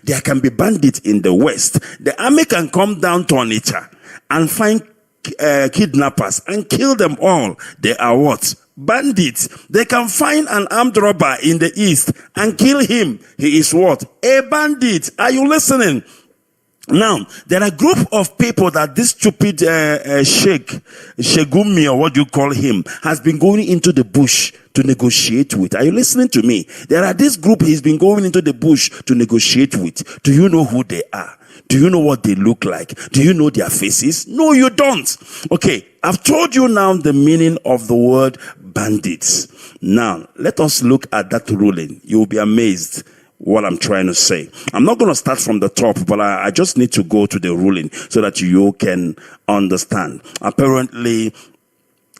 there can be bandits in the west. The army can come down to Onitsha and find kidnappers and kill them all. They are what? Bandits. They can find an armed robber in the east and kill him. He is what? A bandit. Are you listening? Now, there are a group of people that this stupid Sheikh Shegumi, or what do you call him, has been going into the bush to negotiate with. Are you listening to me? There are this group he's been going into the bush to negotiate with. Do you know who they are? Do you know what they look like? Do you know their faces? No, you don't. Okay, I've told you now the meaning of the word bandits. Now, let us look at that ruling. You'll be amazed what I'm trying to say. I'm not going to start from the top, but I just need to go to the ruling so that you can understand. Apparently,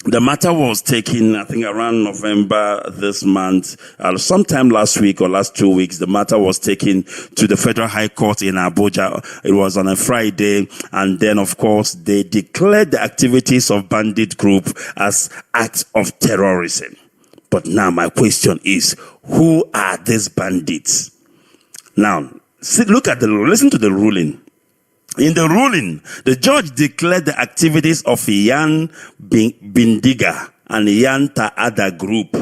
the matter was taken, I think, around November this month. Sometime last week or last 2 weeks, the matter was taken to the Federal High Court in Abuja. It was on a Friday. And then, of course, they declared the activities of bandit group as acts of terrorism. But now my question is, who are these bandits? Now, listen to the ruling. In the ruling, the judge declared the activities of Yan Bindiga and Yan Ta'ada group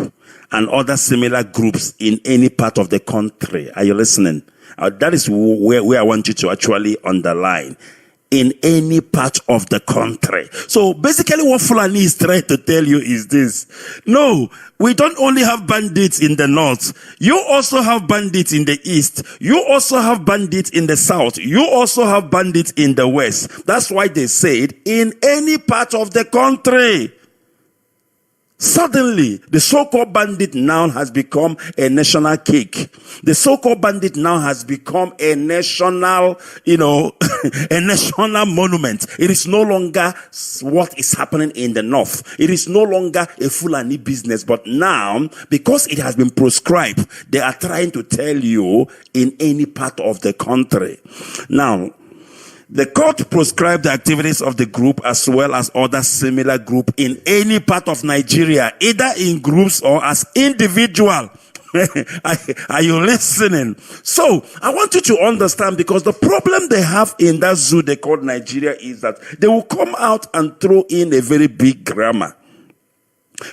and other similar groups in any part of the country. Are you listening? That is where I want you to actually underline. In any part of the country. So basically what Fulani is trying to tell you is this. No, we don't only have bandits in the north. You also have bandits in the east. You also have bandits in the south. You also have bandits in the west. That's why they said in any part of the country. Suddenly, the so-called bandit now has become a national cake. The so-called bandit now has become a national, a national monument. It is no longer what is happening in the north. It is no longer a Fulani business. But now, because it has been proscribed, they are trying to tell you in any part of the country. Now, the court proscribed the activities of the group as well as other similar group in any part of Nigeria, either in groups or as individual. Are you listening? So, I want you to understand, because the problem they have in that zoo they call Nigeria is that they will come out and throw in a very big grammar.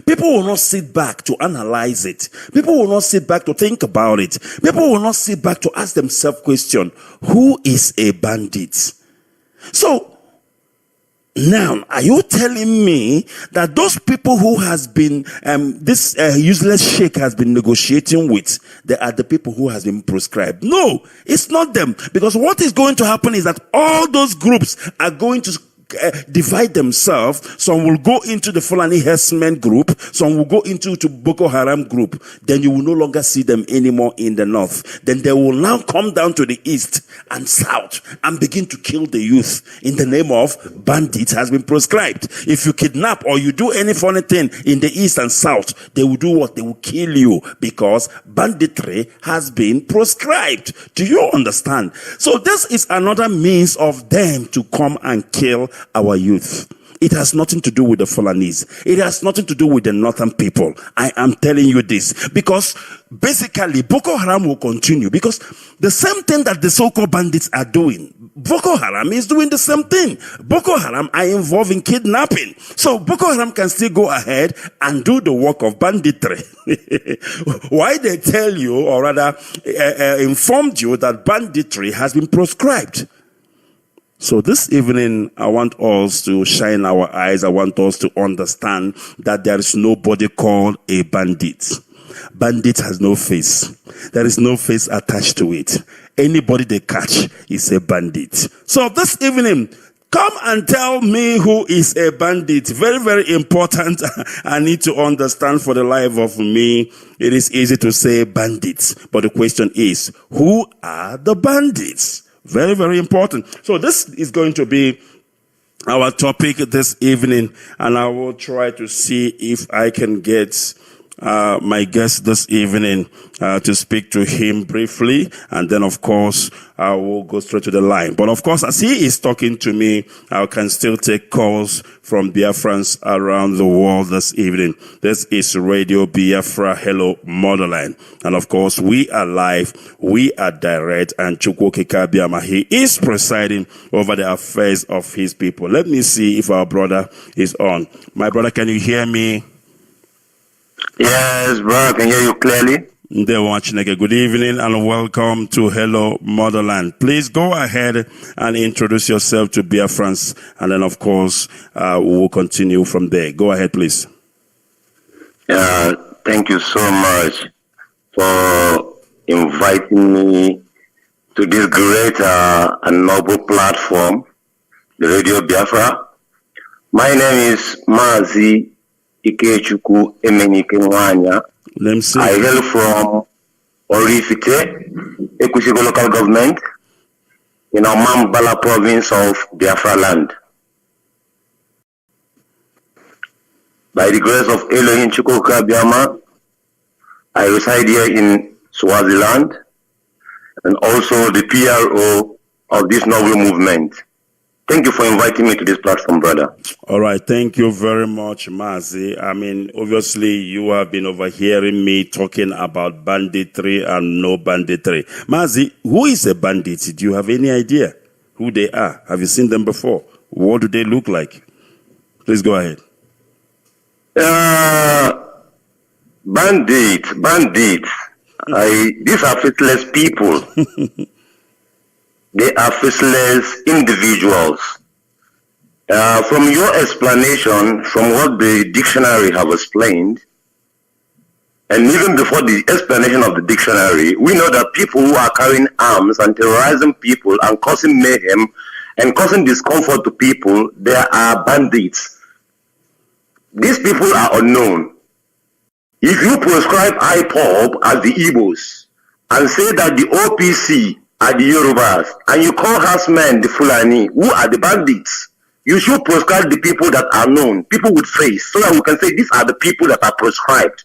People will not sit back to analyze it. People will not sit back to think about it. People will not sit back to ask themselves question, who is a bandit? So, now, are you telling me that those people who has been, this useless sheikh has been negotiating with, they are the people who has been proscribed? No, it's not them. Because what is going to happen is that all those groups are going to divide themselves. Some will go into the Fulani herdsmen group. Some will go into Boko Haram group. Then you will no longer see them anymore in the north. Then they will now come down to the east and south and begin to kill the youth in the name of bandits has been proscribed. If you kidnap or you do any funny thing in the east and south, they will do what? They will kill you, because banditry has been proscribed. Do you understand? So this is another means of them to come and kill our youth. It has nothing to do with the Fulanese. It has nothing to do with the northern people. I am telling you this because basically Boko Haram will continue, because the same thing that the so-called bandits are doing, Boko Haram is doing the same thing. Boko Haram are involved in kidnapping. So Boko Haram can still go ahead and do the work of banditry. Why they tell you, or rather informed you, that banditry has been proscribed. So this evening, I want us to shine our eyes. I want us to understand that there is nobody called a bandit. Bandit has no face. There is no face attached to it. Anybody they catch is a bandit. So this evening, come and tell me who is a bandit. Very, very important. I need to understand for the life of me. It is easy to say bandits, but the question is, who are the bandits? Very, very important. So this is going to be our topic this evening, and I will try to see if I can get my guest this evening to speak to him briefly, and then of course I will go straight to the line. But of course, as he is talking to me, I can still take calls from Biafrans around the world this evening. This is Radio Biafra, Hello Motherland. And of course, we are live, we are direct, and Ikechukwu Kekabiama, he is presiding over the affairs of his people. Let me see if our brother is on. My brother, can you hear me? Yes, bro, I can hear you clearly. Good evening and welcome to Hello Motherland. Please go ahead and introduce yourself to Biafrans, and then of course we will continue from there. Go ahead, please. Thank you so much for inviting me to this great and noble platform, the Radio Biafra. My name is Mazi Ikechukwu Emenike. I hail from Orifite, Ekwisiko local government, in Amambala province of Biafra land. By the grace of Elohim Chukwuka Biama, I reside here in Swaziland and also the PRO of this noble movement. Thank you for inviting me to this platform, brother. All right. Thank you very much, Mazi. I mean, obviously, you have been overhearing me talking about banditry and no banditry. Mazi, who is a bandit? Do you have any idea who they are? Have you seen them before? What do they look like? Please go ahead. Bandits. These are faithless people. They are faceless individuals. From your explanation, from what the dictionary have explained, and even before the explanation of the dictionary, we know that people who are carrying arms and terrorizing people and causing mayhem and causing discomfort to people, they are bandits. These people are unknown. If you prescribe IPOB as the Igbos and say that the OPC are the Yorubas, and you call herdsmen the Fulani, who are the bandits, you should prescribe the people that are known, people with face, so that we can say these are the people that are prescribed.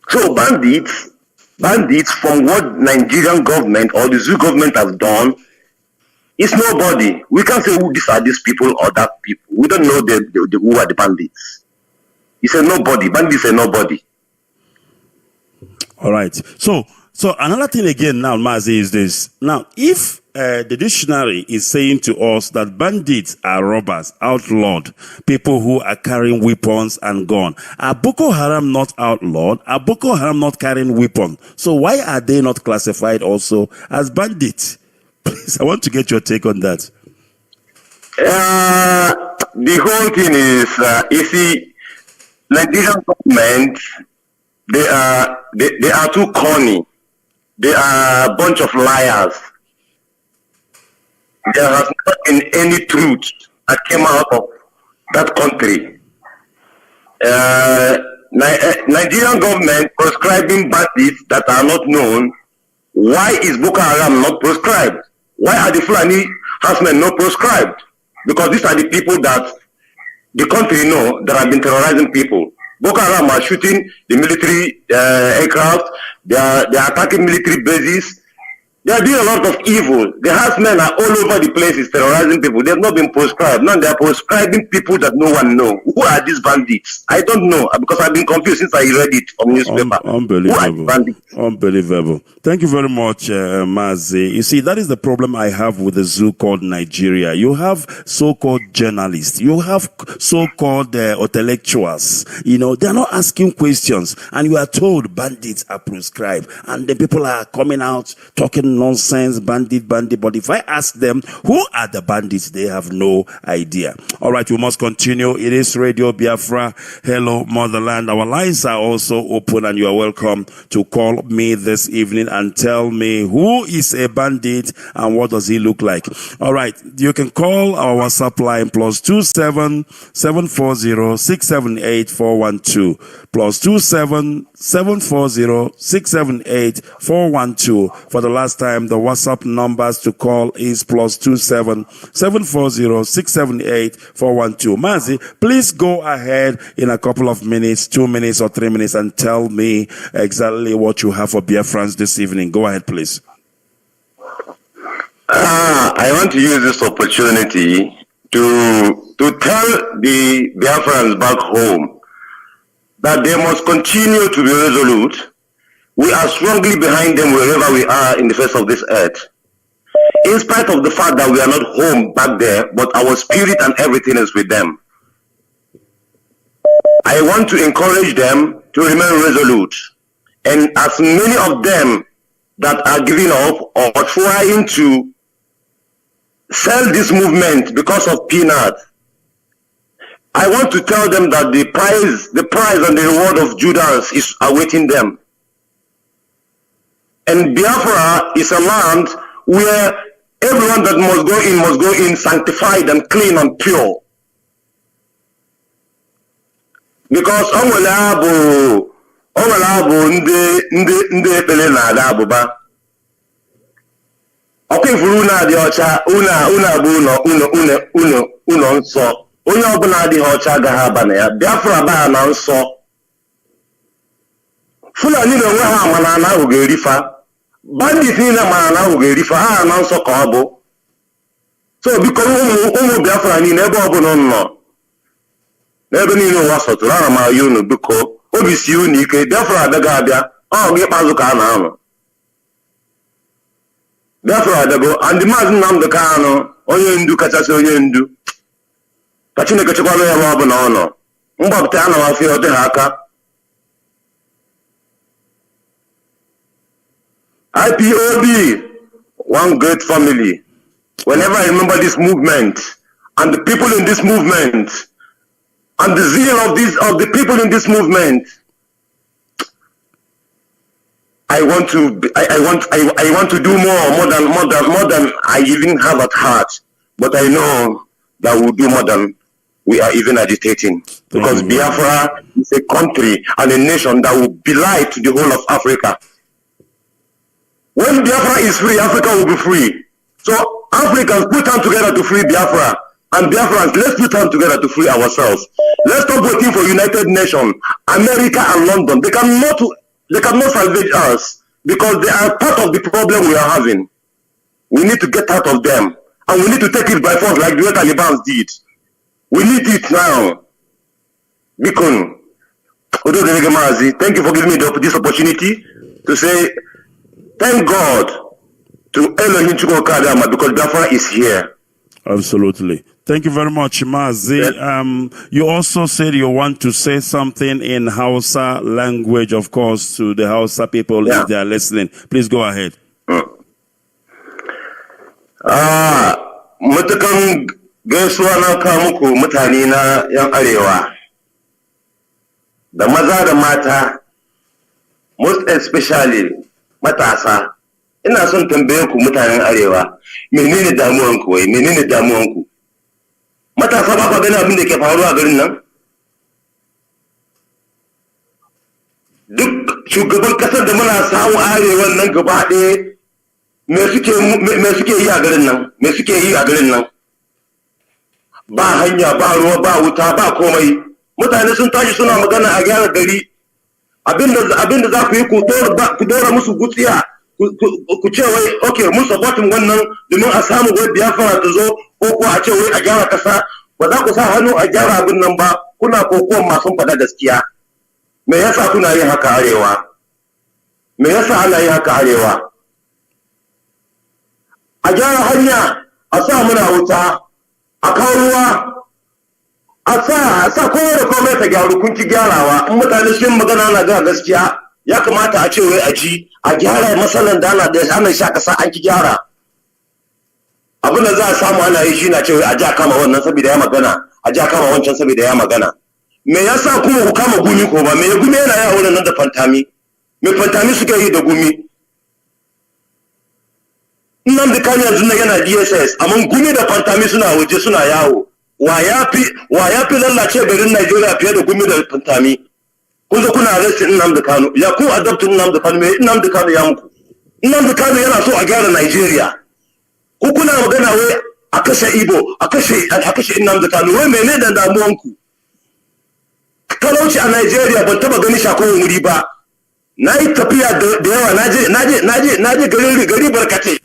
So bandits from what Nigerian government or the Zoo government has done, it's nobody. We can't say who these are these people or that people. We don't know who are the bandits. It's a nobody. Bandits are nobody. All right. So another thing again now, Mazi, is this. Now, if the dictionary is saying to us that bandits are robbers, outlawed, people who are carrying weapons and gun, are Boko Haram not outlawed? Are Boko Haram not carrying weapons? So why are they not classified also as bandits? Please, I want to get your take on that. The whole thing is, you see, Nigerian government, they are too corny. They are a bunch of liars. There has not been any truth that came out of that country. Nigerian government prescribing bandits that are not known. Why is Boko Haram not prescribed? Why are the Fulani herdsmen not prescribed? Because these are the people that the country know that have been terrorizing people. Boko Haram are shooting the military aircraft. They are attacking military bases. They are doing a lot of evil. The herdsmen are all over the places terrorizing people. They have not been proscribed. Now they are proscribing people that no one knows. Who are these bandits? I don't know, because I've been confused since I read it from newspaper. Unbelievable. Who are the bandits? Unbelievable. Thank you very much, Mazi. You see, that is the problem I have with the zoo called Nigeria. You have so-called journalists. You have so-called intellectuals. You know, they are not asking questions. And you are told bandits are prescribed. And the people are coming out talking nonsense, bandit. But if I ask them, who are the bandits? They have no idea. All right, we must continue. It is Radio Biafra. Hello, Motherland. Our lines are also open, and you are welcome to call me this evening and tell me who is a bandit and what does he look like. All right, you can call our WhatsApp line +27 740 678 412 +27 740 678 412 for the last time, the WhatsApp numbers to call is +27 740 678 412. Mazi, please go ahead in a couple of minutes, 2 minutes or 3 minutes, and tell me exactly what you have for Biafrans this evening. Go ahead, please. I want to use this opportunity to tell the Biafrans back home that they must continue to be resolute. We are strongly behind them wherever we are in the face of this earth. In spite of the fact that we are not home back there, but our spirit and everything is with them. I want to encourage them to remain resolute. And as many of them that are giving up or trying to sell this movement because of peanuts, I want to tell them that the prize and the reward of Judas is awaiting them. And Biafra is a land where everyone that must go in sanctified and clean and pure. Because ndị ekpere na-ada abụba. Ọkụ ifuru na-adị ọcha, ụlọ nsọ. Onye ọbụla adịghị ọcha agaghị aba na ya. Biafra baa na nsọ. Fulani na onwe ha mana na ahụ ga-erifa. Bandit niile mana na ahụ ga-erifa. Ha na nsọ ka ọ bụ. So biko ụmụ Biafra niile ebe ọbụla nọ. N'ebe niile ụwa sọtụrụ, ana m ayọ unu biko obi sie unu ike. Biafra abịaghị abịa, ọ gị ikpeazụ ka a na-anọ. Biafra abịago, and Maazị Nnamdi Kanu, onye ndu kachasị onye ndu, ka Chineke chekwara ya ebe ọ bụla ọ nọ. Mgbapụta ana m afọ ya ọ dịghị aka. IPOB, one great family. Whenever I remember this movement and the people in this movement, and the zeal of the people in this movement, I want to do more than I even have at heart. But I know that we'll do more than we are even agitating. Because Biafra is a country and a nation that will be light to the whole of Africa. When Biafra is free, Africa will be free. So Africans put hands together to free Biafra. And Biafrans, let's put hands together to free ourselves. Let's stop waiting for United Nations, America and London. They cannot salvage us because they are part of the problem we are having. We need to get out of them. And we need to take it by force like the way Taliban did. We need it now. Bikon, Mazi, thank you for giving me this opportunity to say thank God to Elohim Chukwu because Biafra is here. Absolutely. Thank you very much, Mazi. Yes. You also said you want to say something in Hausa language, of course, to the Hausa people if they are listening. Please go ahead. Matukan gaisuwa na kawo muku mutane na yan arewa da maza da mata, most especially matasa. Ina son tambaye ku mutanen arewa, menene damuwanku wai, menene damuwanku? Matasa ba ku gani abin da ke faruwa a garin nan? Duk shugaban kasar da muna samu arewan nan gaba ɗaya me suke yi a garin nan? Me suke yi a garin nan? Ba hanya, ba ruwa, ba wuta, ba komai. Mutane sun tashi suna magana a gyara gari. Abinda za ku yi ku dora musu gutsiya. Ku ce wai okay mun supportin wannan domin a samu wai Biafra ta zo ko a ce wai a gyara kasa, ba za ku sa hannu a gyara abin nan ba, kuna kokon masu fada gaskiya. Me yasa kuna yin haka arewa? Me yasa ana yin haka arewa? A gyara hanya, a sa muna wuta, a kawo ruwa, a sa kowa da komai ta gyaru, kun ki gyarawa. In mutane sun magana na ga gaskiya, ya kamata a ce wai a ji a gyara matsalan da ana sha kasa an ki gyara. Abin da za a samu ana yi shi na ce wai a ja kama wannan saboda ya magana, a ja kama wancan saboda ya magana. Me yasa kuma ku kama gumi ko ba? Me gumi yana yawo nan da fantami? Me fantami suke yi da gumi? Nan da kan yanzu yana DSS, amma gumi da fantami suna waje suna yawo. Wa ya fi lallace garin Najeriya fiye da gumi da fantami? Kun zo kuna arrestin Nnamdi Kanu, ya ku adoptin Nnamdi Kanu, me Nnamdi Kanu ya muku? Nnamdi Kanu yana so a gyara Nigeria. Ku kuna magana wai a kashe Igbo, a kashe Nnamdi Kanu, wai mene da damuwanku? Talauci a Nigeria ban taba gani shakon wuri ba. Na yi tafiya da yawa, na je gari barkace.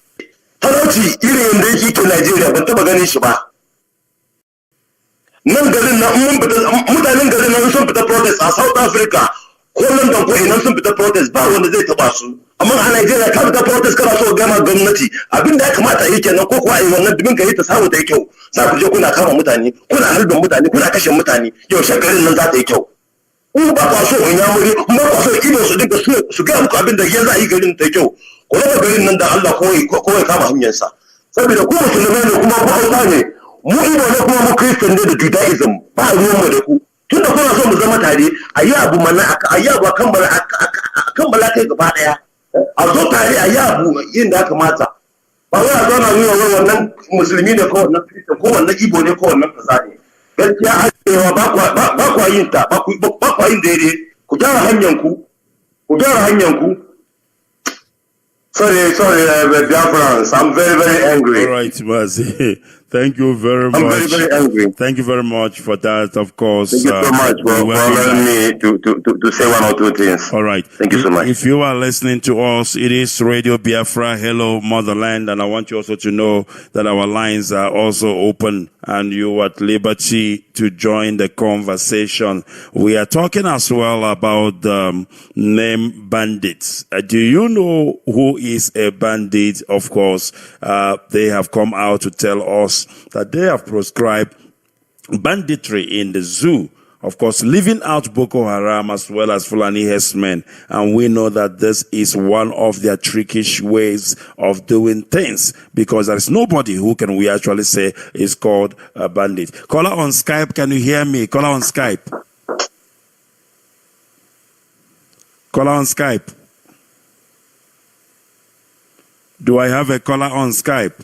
Talauci irin yadda yake ke Nigeria ban taba ganin shi ba. Nan garin na mutanen garin nan sun fita protest a South Africa ko London ko ina sun fita protest ba wanda zai taba su. Amma a Nigeria ka fita protest kana so gama gwamnati abinda ya kamata a yi kenan ko kuwa a yi wannan dubin ka yi ta samu ta yi kyau. Za ku je kuna kama mutane, kuna harbin mutane, kuna kashe mutane, yaushe garin nan za ta yi kyau. In ba kwa so in yamuri, in ba kwa so Igbo su dinga su gaya muku abin da ya za a yi garin ta yi kyau. Ku raba garin nan da Allah kawai kama hanyarsa. Saboda ku musulmai ne kuma ku Hausa ne. Mu Igbo ne kuma mu Christian ne da Judaism ba ruwan mu da ku. Tunda kuna so mu zama tare, a yi abu mana a yi abu a kammala kai gaba daya. A zo tare a yi abu yin da ya kamata. Ba wai a zo na nuna wannan musulmi ne ko wannan Christian ko wannan Igbo ne ko wannan kaza ne. Gaskiya arewa ba kwa yin ta, ba kwa yin daidai. Ku gyara hanyar ku. Sorry, Biafrans. I'm very, very angry. All right, Mazi. Thank you very much. I'm very, very angry. Thank you very much for that, of course. Thank you so much for allowing me to say one or two things. All right. Thank you so much. If you are listening to us, it is Radio Biafra, Hello Motherland, and I want you also to know that our lines are also open and you are at liberty to join the conversation. We are talking as well about the name bandits. Do you know who is a bandit? Of course, they have come out to tell us that they have proscribed banditry in the zoo. Of course, leaving out Boko Haram as well as Fulani herdsmen. And we know that this is one of their trickish ways of doing things because there is nobody who can we actually say is called a bandit. Caller on Skype, can you hear me? Caller on Skype. Caller on Skype. Do I have a caller on Skype?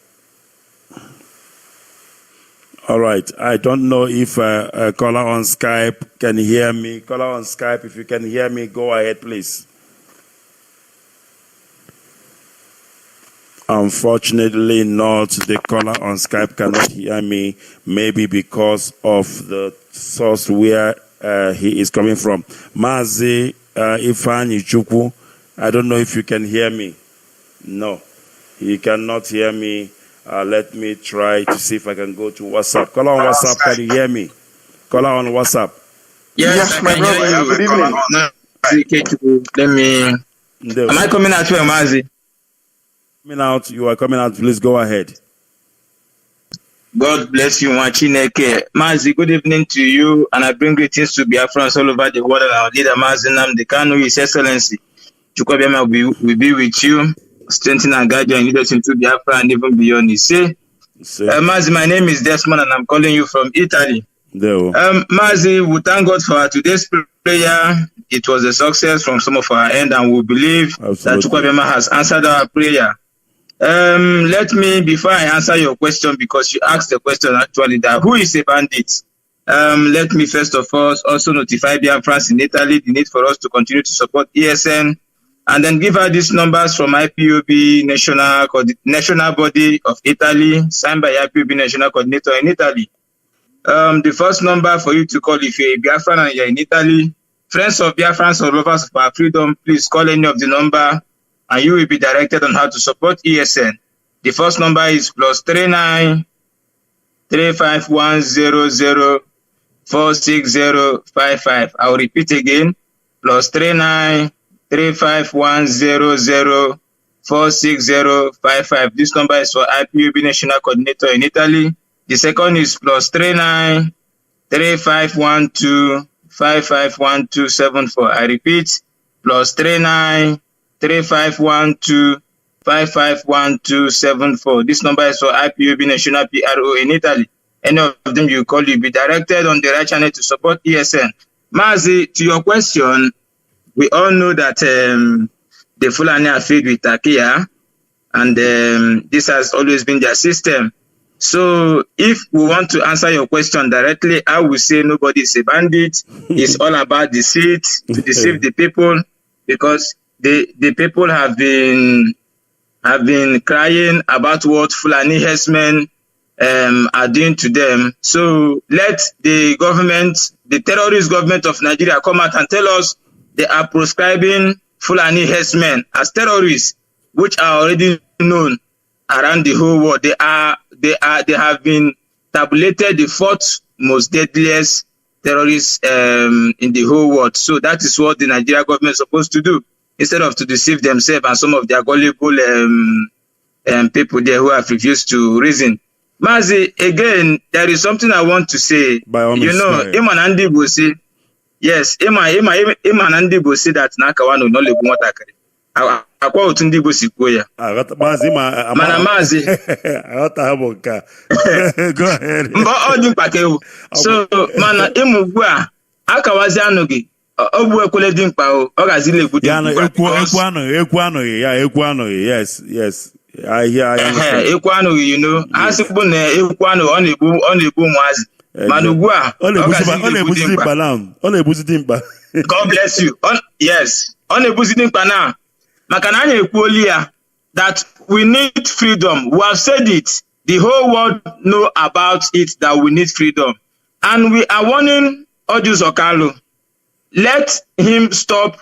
All right. I don't know if a caller on Skype can hear me. Caller on Skype, if you can hear me, go ahead, please. Unfortunately not. The caller on Skype cannot hear me, maybe because of the source where he is coming from. Mazi, Ikechukwu, I don't know if you can hear me. No, he cannot hear me. Let me try to see if I can go to WhatsApp. Caller on WhatsApp, can you hear me? Caller on WhatsApp. Yes, my brother. Good evening. Let me. Am I coming out here, Mazi? Coming out. You are coming out. Please go ahead. God bless you, Machineke. Mazi, good evening to you, and I bring greetings to Biafrans all over the world, and our leader, Mazi Nnamdi Kanu, His Excellency. Chukwuemeka will be with you. Strengthen and guide you and lead us into Biafra and even beyond. He say, Mazi, my name is Desmond and I'm calling you from Italy. Mazi, we thank God for today's prayer. It was a success from some of our end, and we believe that Chukwuemeka has answered our prayer. Let me, before I answer your question, because you asked the question actually, that who is a bandit? Let me first of all also notify Biafrans in Italy the need for us to continue to support ESN. And then give her these numbers from IPOB National Body of Italy, signed by IPOB National Coordinator in Italy. The first number for you to call if you're a Biafran and you're in Italy, friends of Biafrans or lovers of our freedom, please call any of the number and you will be directed on how to support ESN. The first number is +39 35100 46055. I will repeat again, +39 35100 46055. This number is for IPOB National Coordinator in Italy. The second is +39 3512 551274. I repeat, +39 3512 551274. This number is for IPOB National PRO in Italy. Any of them you call, you'll be directed on the right channel to support ESN. Mazi, to your question, we all know that the Fulani are filled with Takia, and this has always been their system. So if we want to answer your question directly, I will say nobody is a bandit. It's all about deceit, to deceive the people, because the people have been have been crying about what Fulani herdsmen are doing to them. So let the government, the terrorist government of Nigeria, come out and tell us they are proscribing Fulani herdsmen as terrorists, which are already known around the whole world. They have been tabulated the fourth most deadliest terrorists in the whole world. So that is what the Nigeria government is supposed to do, instead of to deceive themselves and some of their gullible people there who have refused to reason. Mazi, again, there is something I want to say. You know, Iman Andi will say, yes, Iman Andi will say that Nakawano no lebu watakari. Akwa utundi bo sikwo ya. Mana Mazi. Go ahead. Mba odi mpake. So mana imugbu a akawazi anogi. Obu ekwele di mkpa o. O gazi lebu di mkpa. Ekwano. Yes. I hear. Ekwano, you know. Asibu na ekwano on ebu Mazi. Manugua. God bless you. Yes. On ebu zidimkpa now. Makananya ekwuolia that we need freedom. We have said it. The whole world know about it, that we need freedom. And we are warning Ojus Okalo. Let him stop.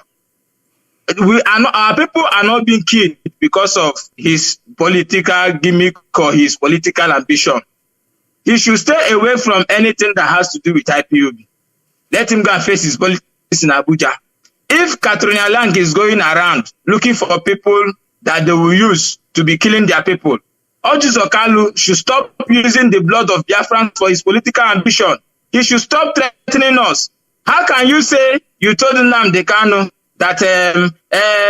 Our people are not being killed because of his political gimmick or his political ambition. He should stay away from anything that has to do with IPOB. Let him go and face his politics in Abuja. If Katrina Lang is going around looking for people that they will use to be killing their people, Ojus Okalu should stop using the blood of Biafrans for his political ambition. He should stop threatening us. How can you say you told Nnamdi Kanu that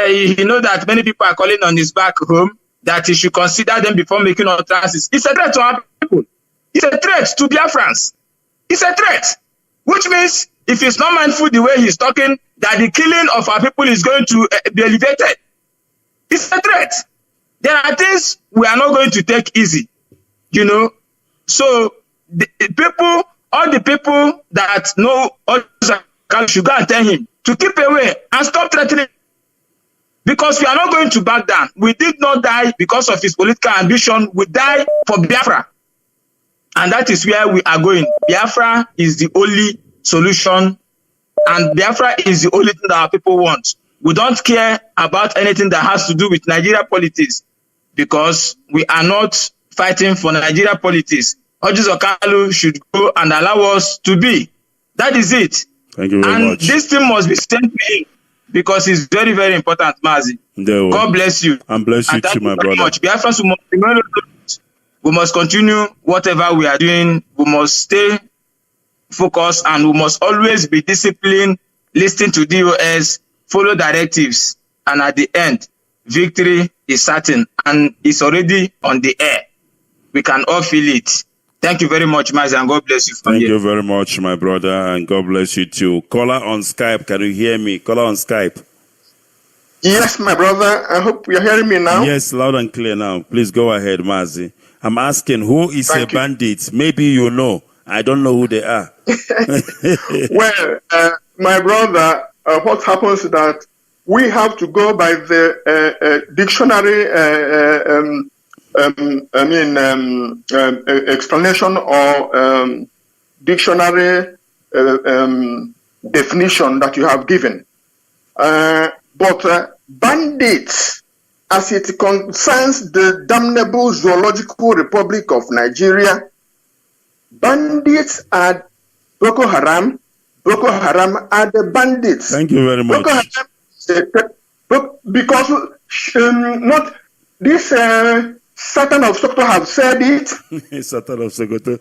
you know that many people are calling on his back home, that he should consider them before making utterances? It's a threat to our people. It's a threat to Biafrans. It's a threat, which means if he's not mindful the way he's talking, that the killing of our people is going to be elevated. It's a threat. There are things we are not going to take easy, you know. So the people, all the people that know should go and tell him to keep away and stop threatening. Because we are not going to back down. We did not die because of his political ambition. We died for Biafra. And that is where we are going. Biafra is the only solution. And Biafra is the only thing that our people want. We don't care about anything that has to do with Nigeria politics, because we are not fighting for Nigeria politics. Ojus Okalu should go and allow us to be. That is it. Thank you very much. And this thing must be sent to him, because it's very, very important, Mazi. God bless you. And bless you too, my brother. Much. Biafrans, we must continue whatever we are doing. We must stay focused, and we must always be disciplined, listen to DOS, follow directives, and at the end, victory is certain, and it's already on the air. We can all feel it. Thank you very much, Mazi, and God bless you. Thank you very much, my brother, and God bless you too. Caller on Skype, can you hear me? Caller on Skype. Yes, my brother. I hope you're hearing me now. Yes, loud and clear now. Please go ahead, Mazi. I'm asking, who is a bandit? Maybe you know. I don't know who they are. Well, my brother, what happens is that we have to go by the dictionary explanation or dictionary definition that you have given. But bandits, as it concerns the damnable Zoological Republic of Nigeria, bandits are Boko Haram. Boko Haram are the bandits. Thank you very much. Boko Haram, because not this Satan of Sokoto have said it. Satan of Sokoto.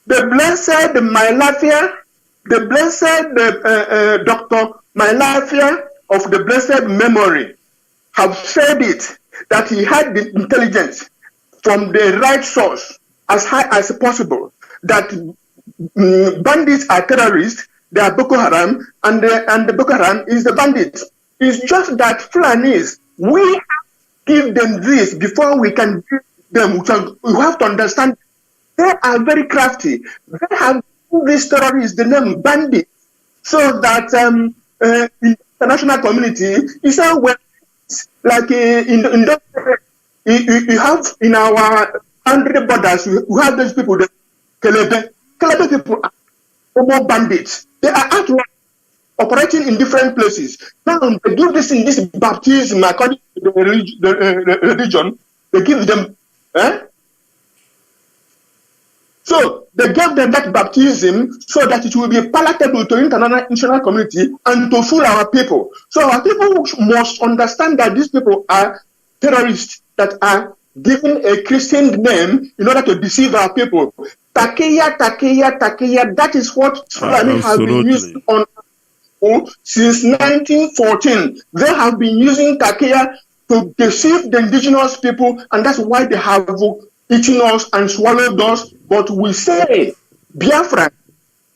the blessed Mailafia, the blessed Dr. Mailafia of the blessed memory have said it, that he had the intelligence from the right source as high as possible, that bandits are terrorists, they are Boko Haram, and the Boko Haram is the bandits. It's just that Fulanis, we have to give them this before we can give them. So we have to understand they are very crafty. They have these terrorists, the name bandits, so that in the international community is when like you have in our 100 borders, we have those people, the Kelebe people are more bandits. They are outright operating in different places. Now they do this in this baptism according to the religion. They give them, So they gave them that baptism so that it will be palatable to international community and to fool our people. So our people must understand that these people are terrorists that are given a Christian name in order to deceive our people. Takeya, that is what Fulani have been used on since 1914. They have been using Takeya to deceive the indigenous people, and that's why they have eaten us and swallowed us. But we say, Biafra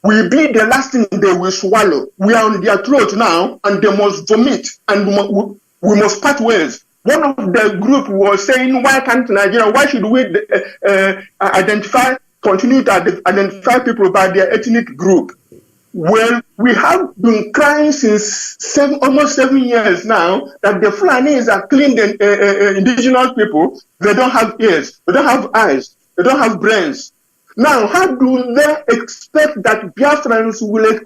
will be the last thing they will swallow. We are on their throat now, and they must vomit, and we must part ways. One of the group was saying, why can't Nigeria, why should we continue to identify people by their ethnic group? Well, we have been crying since almost 7 years now that the Fulanis are killing the indigenous people. They don't have ears, they don't have eyes, they don't have brains. Now, how do they expect that Biafrans will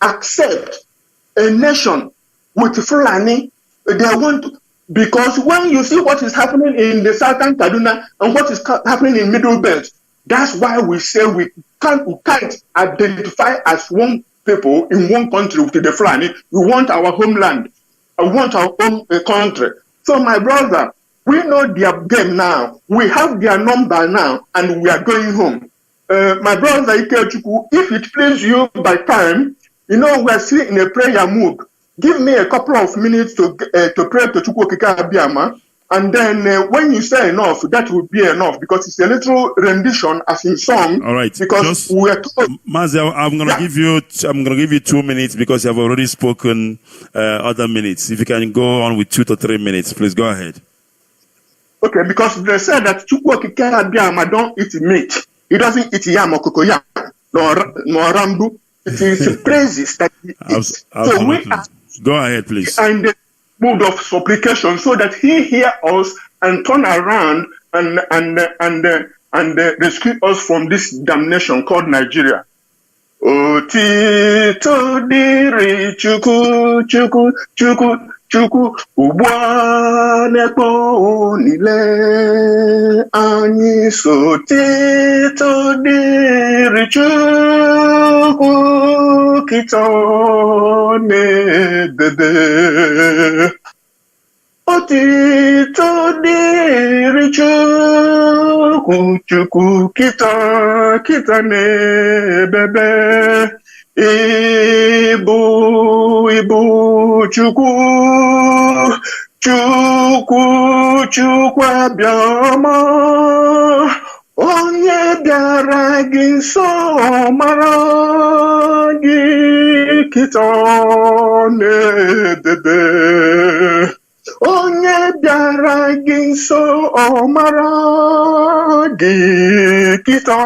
accept a nation with Fulani? They want to, because when you see what is happening in the southern Kaduna and what is happening in Middle Belt, that's why we say we can't identify as one people in one country with the Fulani. We want our homeland. I want our own country. So my brother, we know their game now. We have their number now, and we are going home. My brother Ikechukwu, if it pleases you by time, we are still in a prayer mood. Give me a couple of minutes to pray to Chukwu Okike Abiyama. And then when you say enough, that would be enough, because it's a little rendition as in song. All right. Because we're told, Mazi, I'm gonna give you 2 minutes because you have already spoken other minutes. If you can go on with 2 to 3 minutes, please go ahead. Okay, because they said that Chukwu Okike Abiyama don't eat meat. He doesn't eat yam or cocoyam nor rambu. It is praises that he eats. So we are, go ahead, please. And mood of supplication, so that he hear us and turn around and rescue us from this damnation called Nigeria. Otito diri Chukwu, Chukwu, Chukwu, Chukwu, Ubwanekpo nile anyị so. Otito diri Chukwu kito nebebe. Otito diri Chukwu, Chukwu kita nebebe. Ibu Chukwu Abiyama, onye bịara gị nso mara gị kịta n'ebebe. Onye bịara gị nso mara gị kịta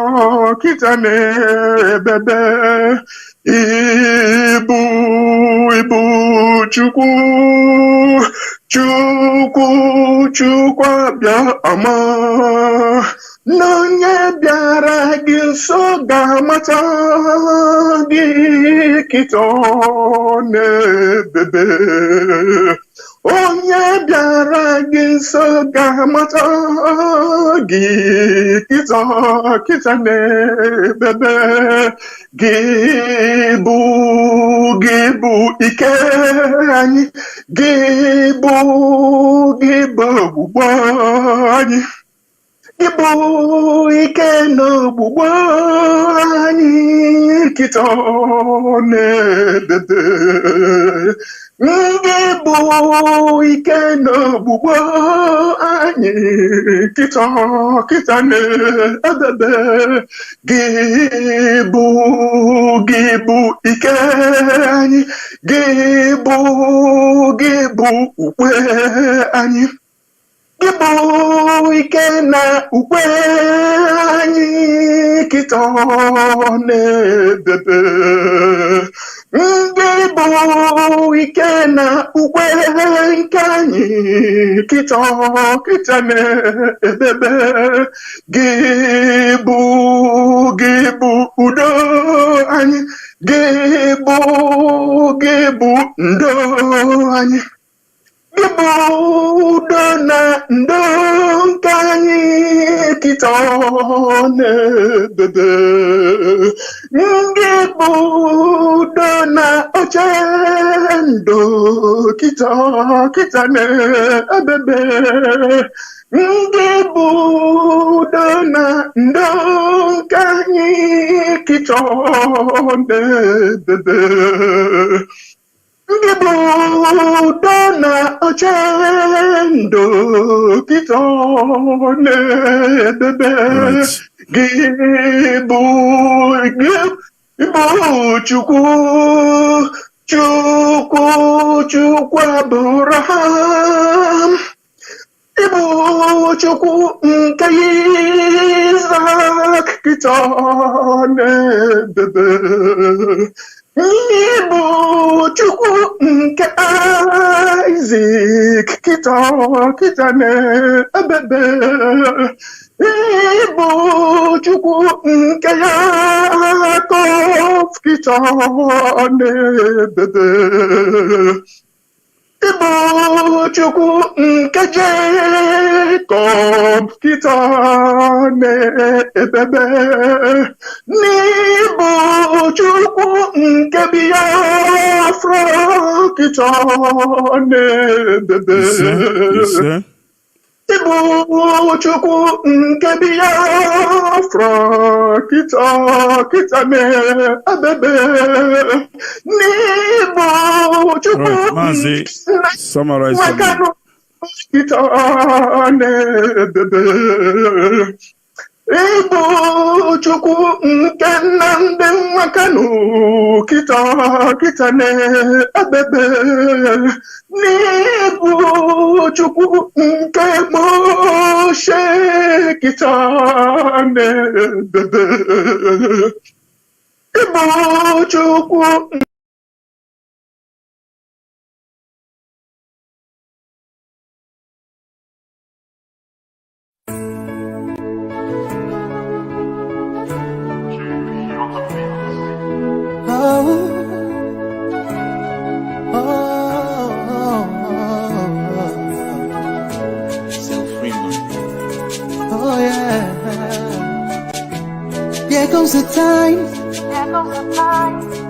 n'ebebe. Ibu Chukwu Abiyama, n'onye bịara gị nso ga-amata gị kịta n'ebebe. Onye bịara gị nso ga-amata gị kịta n'ebebe. Gị bụ ike anyị, gị bụ ọgbụgbọ anyị, gị bụ ike na ọgbụgbọ anyị kịta n'ebebe. Gị bụ ike na ọgbụgbọ anyị kịta n'ebebe. Gị bụ ike anyị, gị bụ ukwe anyị, gị bụ ike na ukwe anyị kịta n'ebebe. Ngebo ikena ukwe nkanyi kitane ebebe gebu udo anyi gebu ndo anyi gebu na ndo nkanyi kitane ebebe Ngebu na ochendo kitane ebebe Ngebu na ndonkanyi kitane ebebe Ngebu na ochendo kitane ebebe Gibu Chukwu Abraham Ibu Chukwu nke Isaac kitane bebe Ibu Chukwu nke Isaac kitane bebe Ibu Chukwu nke Yaakov kitane bebe Ibu Chukwu nke Jacob kitane bebe N'ibu Chukwu nke Biafra kitane bebe Ibu Chukwu nke Biafra kitane ebebe N'ibu Chukwu Mazi, summarize for me. kitane ebebe Ibu Chukwu nke Nnamdi Nwakanu kitane ebebe N'ibu Chukwu nke Moshe kitane ebebe Ibu Chukwu There comes a time,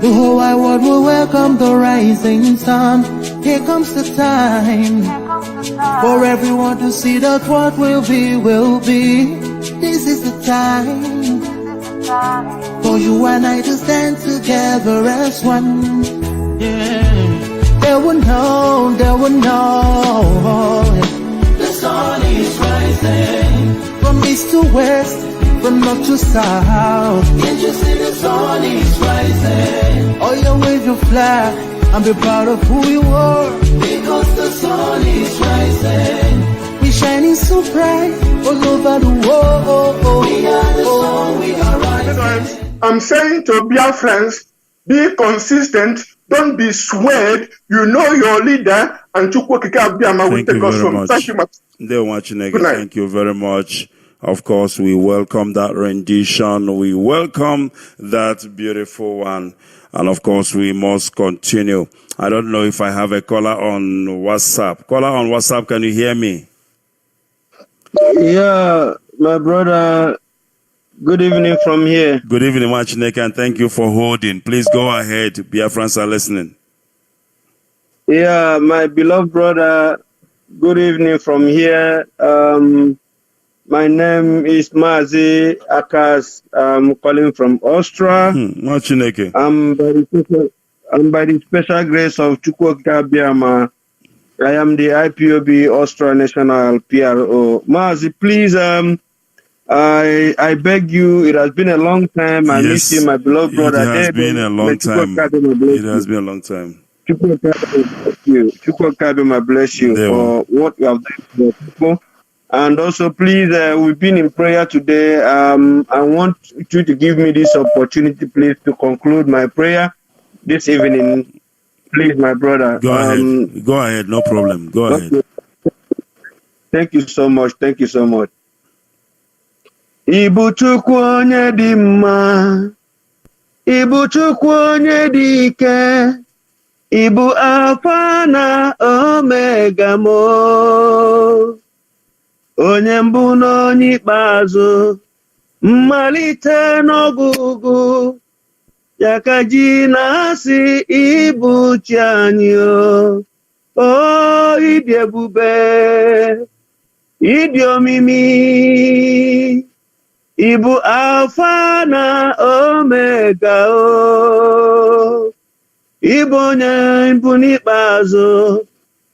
the whole wide world will welcome the rising sun. Here comes the time, for everyone to see that what will be, will be. This is the time, for you and I to stand together as one. Yeah. They will know, the sun is rising, from east to west, from north to south. Can't you see the sun is rising? Oh, you wave your flag and be proud of who you are, because the sun is rising. We shining so bright all over the world. We are the sun, we are rising. I'm saying to Biafrans, be consistent, don't be swayed. You know your leader, and Chukwu Abiyama will take us from. Thank you much. Thank you very much. Of course, we welcome that rendition. We welcome that beautiful one. And of course, we must continue. I don't know if I have a caller on WhatsApp. Caller on WhatsApp, can you hear me? Yeah, my brother. Good evening from here. Good evening, Machineke, and thank you for holding. Please go ahead. Biafrans are listening. Yeah, my beloved brother. Good evening from here. My name is Mazi Akas. I'm calling from Austria. Machineke. I'm by the special grace of Chukwu Abiyama. I am the IPOB Austria National PRO. Mazi, please, I beg you, it has been a long time. I miss you, my beloved brother. It has been a long time. It has been a long time. Chukwu Abiyama bless you for what you have done for people. And also, please, we've been in prayer today. I want you to give me this opportunity, please, to conclude my prayer. this evening. Please, my brother. Go ahead. Go ahead. No problem. Go ahead. Thank you so much. Thank you so much. Ikechukwu onye dị mma, Ikechukwu onye dị ike, Ibu Alpha na Omega mo, onye mbụ na onye ikpeazụ, mmalite n'ọgwụgwụ, ya ka ji na-asị ịbụ chi anyị o, ịdị ebube, ịdị omimi, Ibu Alpha na Omega o, Ibu onye mbụ n'ikpeazụ,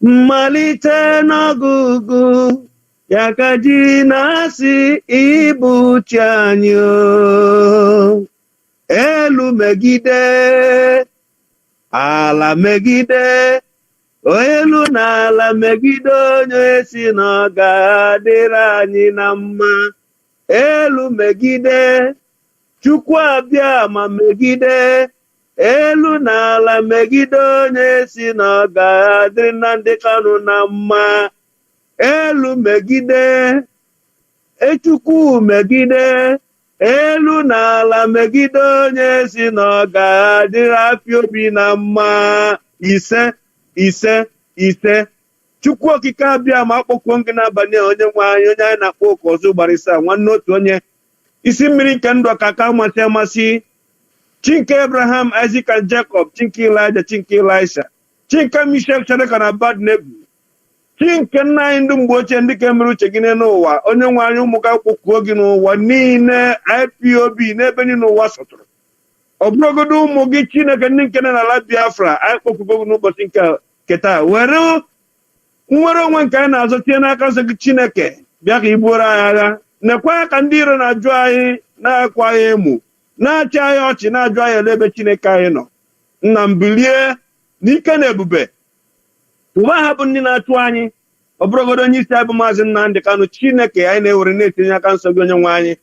mmalite n'ọgwụgwụ, ya ka ji na-asị ịbụ chi anyị o. Elu megide, ala megide, elu na ala megide onye si na ọ ga-adịrị anyị na mma. Elu megide, Chukwu abịa ma megide, elu na ala megide onye si na ọ ga-adịrị na ndị Kanu na mma. Elu megide, Chukwu megide, elu na ala megide onye si na ọ ga-adịrị afọ obi na mma. Ise, ise, ise. Chukwu okike abịa ma akpọkuo gị n'abalị onye nwe anyị, onye anyị na-akpọ oku ọzọ gbarịsa nwanne otu onye isi mmiri nke ndụ ọkaka amasị amasị, chi nke Abraham, Isaac and Jacob, chi nke Elijah, chi nke Elisha, chi nke Mishak, Shadrach na Abednego, chi nke nna anyị ndị mgbe ochie ndị ka mere uche gị n'ụwa, onye nwe anyị ụmụ gị akpọkuo gị n'ụwa niile, IPOB n'ebe niile ụwa sọtụrụ, ọ bụrụgodo ụmụ gị Chineke ndị nke n'ala Biafra, anyị kpọkugo gị n'ụbọchị nke taa, were nwere onwe nke anyị na-azụ tinye n'aka nsọ gị Chineke, bịa ka ibuoro anyị agha, nekwa ka ndị iro na-ajụ anyị, na-akwa anyị emu, na-achị anyị ọchị, na-ajụ anyị ele ebe Chineke anyị nọ. Nna m bilie n'ike na ebube, ụwa ha bụ ndị na-achụ anyị, ọ bụrụgodo onye isi anyị bụ Maazị Nnamdi Kanu, Chineke anyị na-ewere na-etinye aka nsọ gị onye nwe anyị.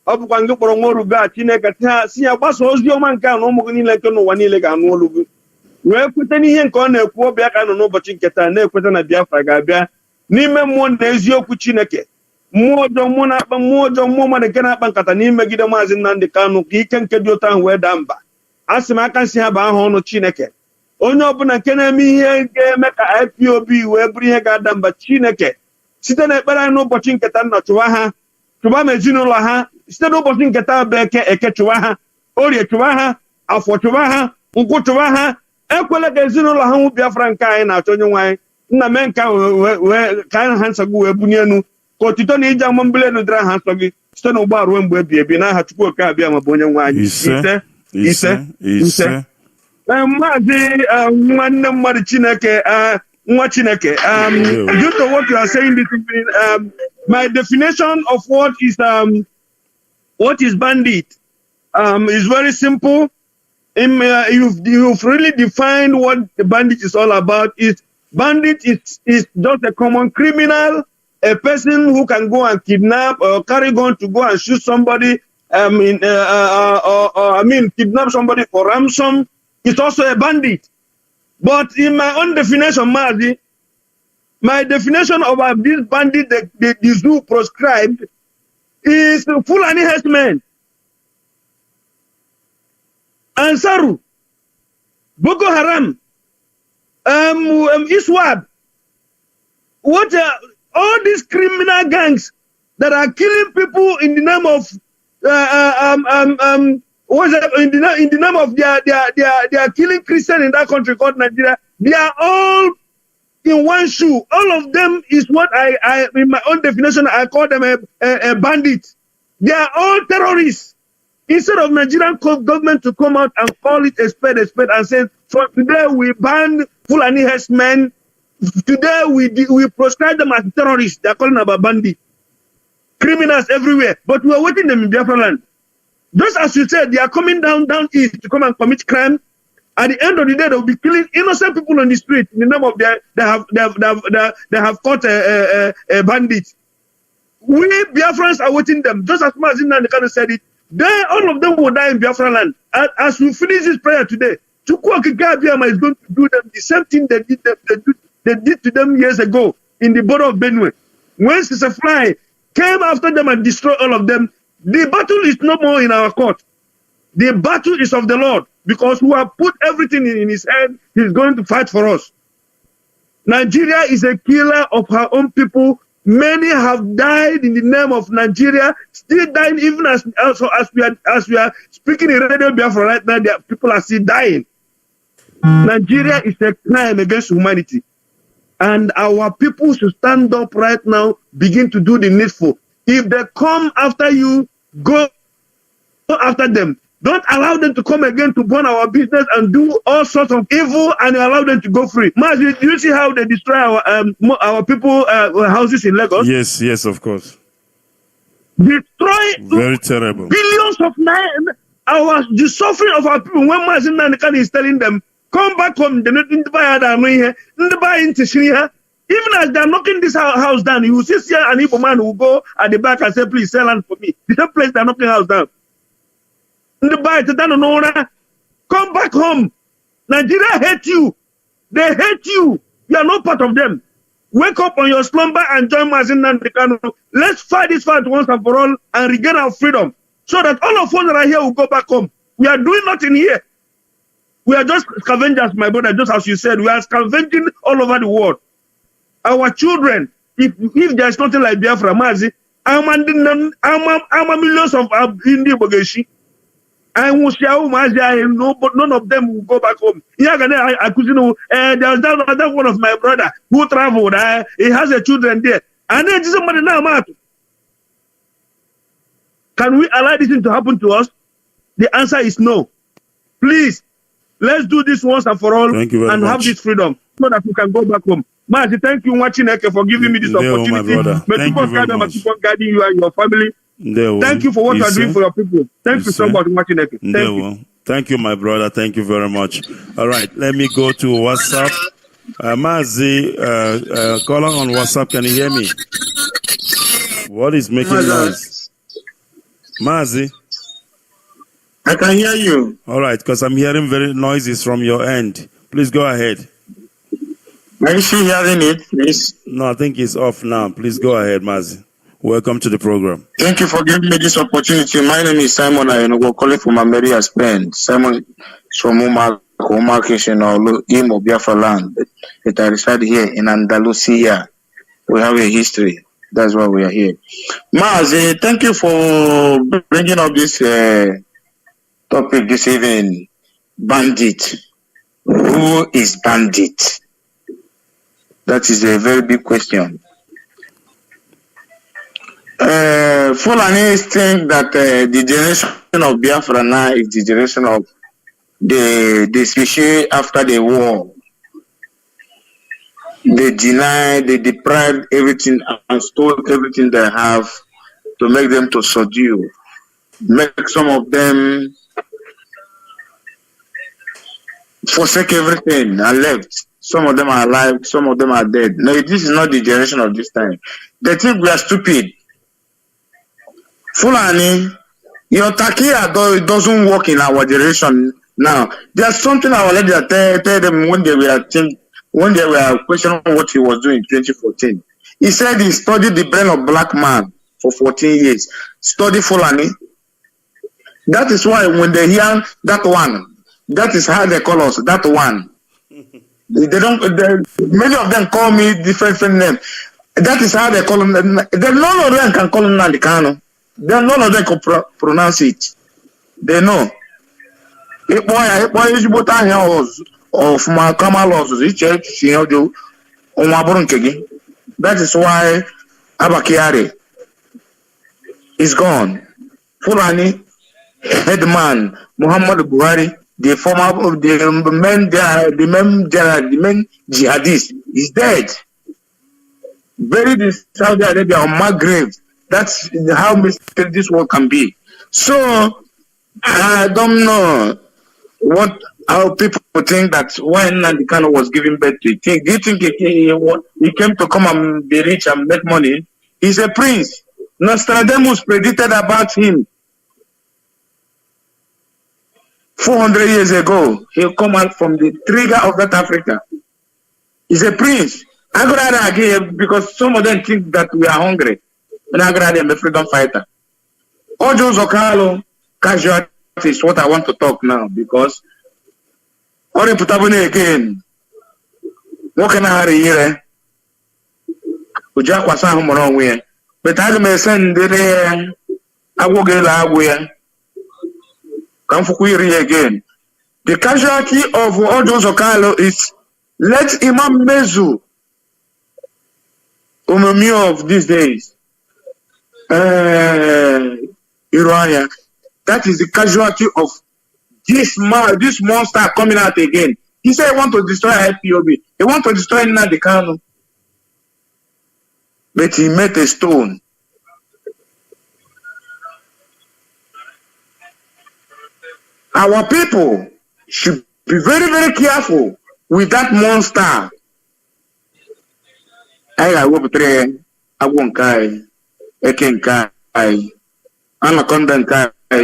Ọ bụkwa gị kpọrọ nwa orugo a Chineke si ya gbasa ozi ọma nke a na ụmụ gị niile nke n'ụwa niile ga-anụ olu gị, wee kweta n'ihe nke ọ na-ekwu. Ọbịa ka nọ n'ụbọchị nke taa na-ekweta na Biafra ga-abịa n'ime mmụọ na eziokwu Chineke. Mmụọ ọjọọ, mmụọ na-akpa, mmụọ ọjọọ, mmụọ mmadụ nke na-akpa nkata n'imegide Maazị Nnamdi Kanu, ka ike nke dị otu ahụ wee daa mba. A sị m aka nsị ha bụ aha ọnụ Chineke. Onye ọbụla nke na-eme ihe ga-eme ka IPOB wee bụrụ ihe ga-ada mba, Chineke site na ekpere anyị n'ụbọchị nke taa, nna chụwa ha, chụba ma ezinụlọ ha. Site n'ụbọchị nke taa bụ eke chụwa ha, orie chụwa ha, afọ chụwa ha, nkwụ chụwa ha. Ekwela ka ezinụlọ ha nwụ Biafra nke anyị na-achọ onye nwe anyị. Nna mee nke wee ka anyị ha nsọ gị wee bunye elu, ka otito na ije ama mbili elu dịrị ha nsọ gị site na ugbu a ruo mgbe ebi ebi, n'aha Chukwu oke abịa ma bụ onye nwe anyị. Ise. Maazị nwanne mmadụ Chineke, nwa Chineke, due to what you are saying this evening, my definition of what is bandit is very simple. You've really defined what the bandit is all about. Bandit is just a common criminal, a person who can go and kidnap or carry gun to go and shoot somebody, kidnap somebody for ransom. It's also a bandit. But in my own definition, Mazi, my definition of this bandit the zoo proscribed is Fulani herdsmen. Ansaru, Boko Haram, Iswab, all these criminal gangs that are killing people in the name of in the name of they are killing Christians in that country called Nigeria. They are all in one shoe. All of them is what I in my own definition I call them a bandit. They are all terrorists. Instead of Nigerian government to come out and call it a spade and say, from today we ban Fulani herdsmen, today we proscribe them as terrorists. They are calling about bandits. Criminals everywhere. But we are waiting them in Biafra land. Just as you said, they are coming down east to come and commit crime. At the end of the day, they will be killing innocent people on the street in the name of they have caught a bandit. We Biafrans are waiting them. Just as Mazi Nnamdi Kanu said it, all of them will die in Biafra land. As we finish this prayer today, Chukwu Okike is going to do them the same thing they did to them years ago in the border of Benue. When Sister Fly came after them and destroyed all of them, the battle is no more in our court. The battle is of the Lord, because we have put everything in his hand. He's going to fight for us. Nigeria is a killer of her own people. Many have died in the name of Nigeria, still dying even as we are speaking in Radio Biafra right now. People are still dying. Nigeria is a crime against humanity. And our people should stand up right now, begin to do the needful. If they come after you, go after them. Don't allow them to come again to burn our business and do all sorts of evil, and allow them to go free. Mazi, do you see how they destroy our people houses in Lagos? Yes, of course. Destroy very terrible billions of naira. The suffering of our people. When Mazi Nankan is telling them, come back home, they're not in the buy here. Even as they're knocking this house down, you will see an Igbo man who go at the back and say, please sell land for me. The same place they're knocking the house down. Come back home. Nigeria hate you. They hate you. You are not part of them. Wake up on your slumber and join Mazi Nankan. Let's fight this fight once and for all and regain our freedom, so that all of us that are here will go back home. We are doing nothing here. We are just scavengers, my brother, just as you said. We are scavenging all over the world. Our children, if there's nothing like Biafra, Mazi, I'm millions of Indian Bogeshi. I will share Mazi, but none of them will go back home. There's that one of my brother who traveled. He has a children there. And then somebody now, can we allow this thing to happen to us? The answer is no. Please, let's do this once and for all and have this freedom so that we can go back home. Mazi, thank you, Wachineke, for giving me this opportunity. May God keep on guiding you and your family. Thank you for what you are doing for your people. Thank you so much, Wachineke. Thank you. Thank you, my brother. Thank you very much. All right, let me go to WhatsApp. Mazi, caller on WhatsApp, can you hear me? What is making noise? Mazi? I can hear you. All right, because I'm hearing very noises from your end. Please go ahead. Are you still hearing it, please? No, I think it's off now. Please go ahead, Mazi. Welcome to the program. Thank you for giving me this opportunity. My name is Simon. I'm calling from America, Spain. Simon is from Umarkation or Imo Biafra land. But I reside here in Andalusia. We have a history. That's why we are here. Mazi, thank you for bringing up this topic this evening. Bandit. Who is bandit? That is a very big question. Fulanis think that the generation of Biafra now is the generation of the species after the war. They denied, they deprived everything and stole everything they have to make them to subdue. Make some of them forsake everything and left. Some of them are alive, some of them are dead. No, this is not the generation of this time. They think we are stupid. Fulani, your takia doesn't work in our generation now. There's something our leader tell them when they were questioning what he was doing in 2014. He said he studied the brain of black man for 14 years. Study Fulani. That is why when they hear that one, that is how they call us, that one. Many of them call me different names. That is how they call them. None of them can call him Nandikano. None of them can pronounce it. They know. Of my common laws, that is why Abakiari is gone. Fulani, headman, Muhammad Buhari, the former the main jihadist is dead. Buried in Saudi Arabia on my grave. That's how mysterious this world can be. So I don't know how people think that when Nandikano was giving birth to it. Do you think he came to come and be rich and make money? He's a prince. Nostradamus predicted about him. 400 years ago, he'll come out from the trigger of that Africa. He's a prince. I go rather again because some of them think that we are hungry. And I go rather I'm a freedom fighter. Ojo Zokalo casualty is what I want to talk now because Ori Putabune again. What can I hear? Uja kwasa humoro we. But I may send the Agogela Agwe. Come for again. The casualty of Ojo Zokalo is let Imam Mezu Umumio of these days. Uriah. That is the casualty of this monster coming out again. He said he want to destroy IPOB. He want to destroy Nnamdi Kanu. But he met a stone. Our people should be very, very careful with that monster. I will train. I won't kai. I can kai. I'm a content kai. And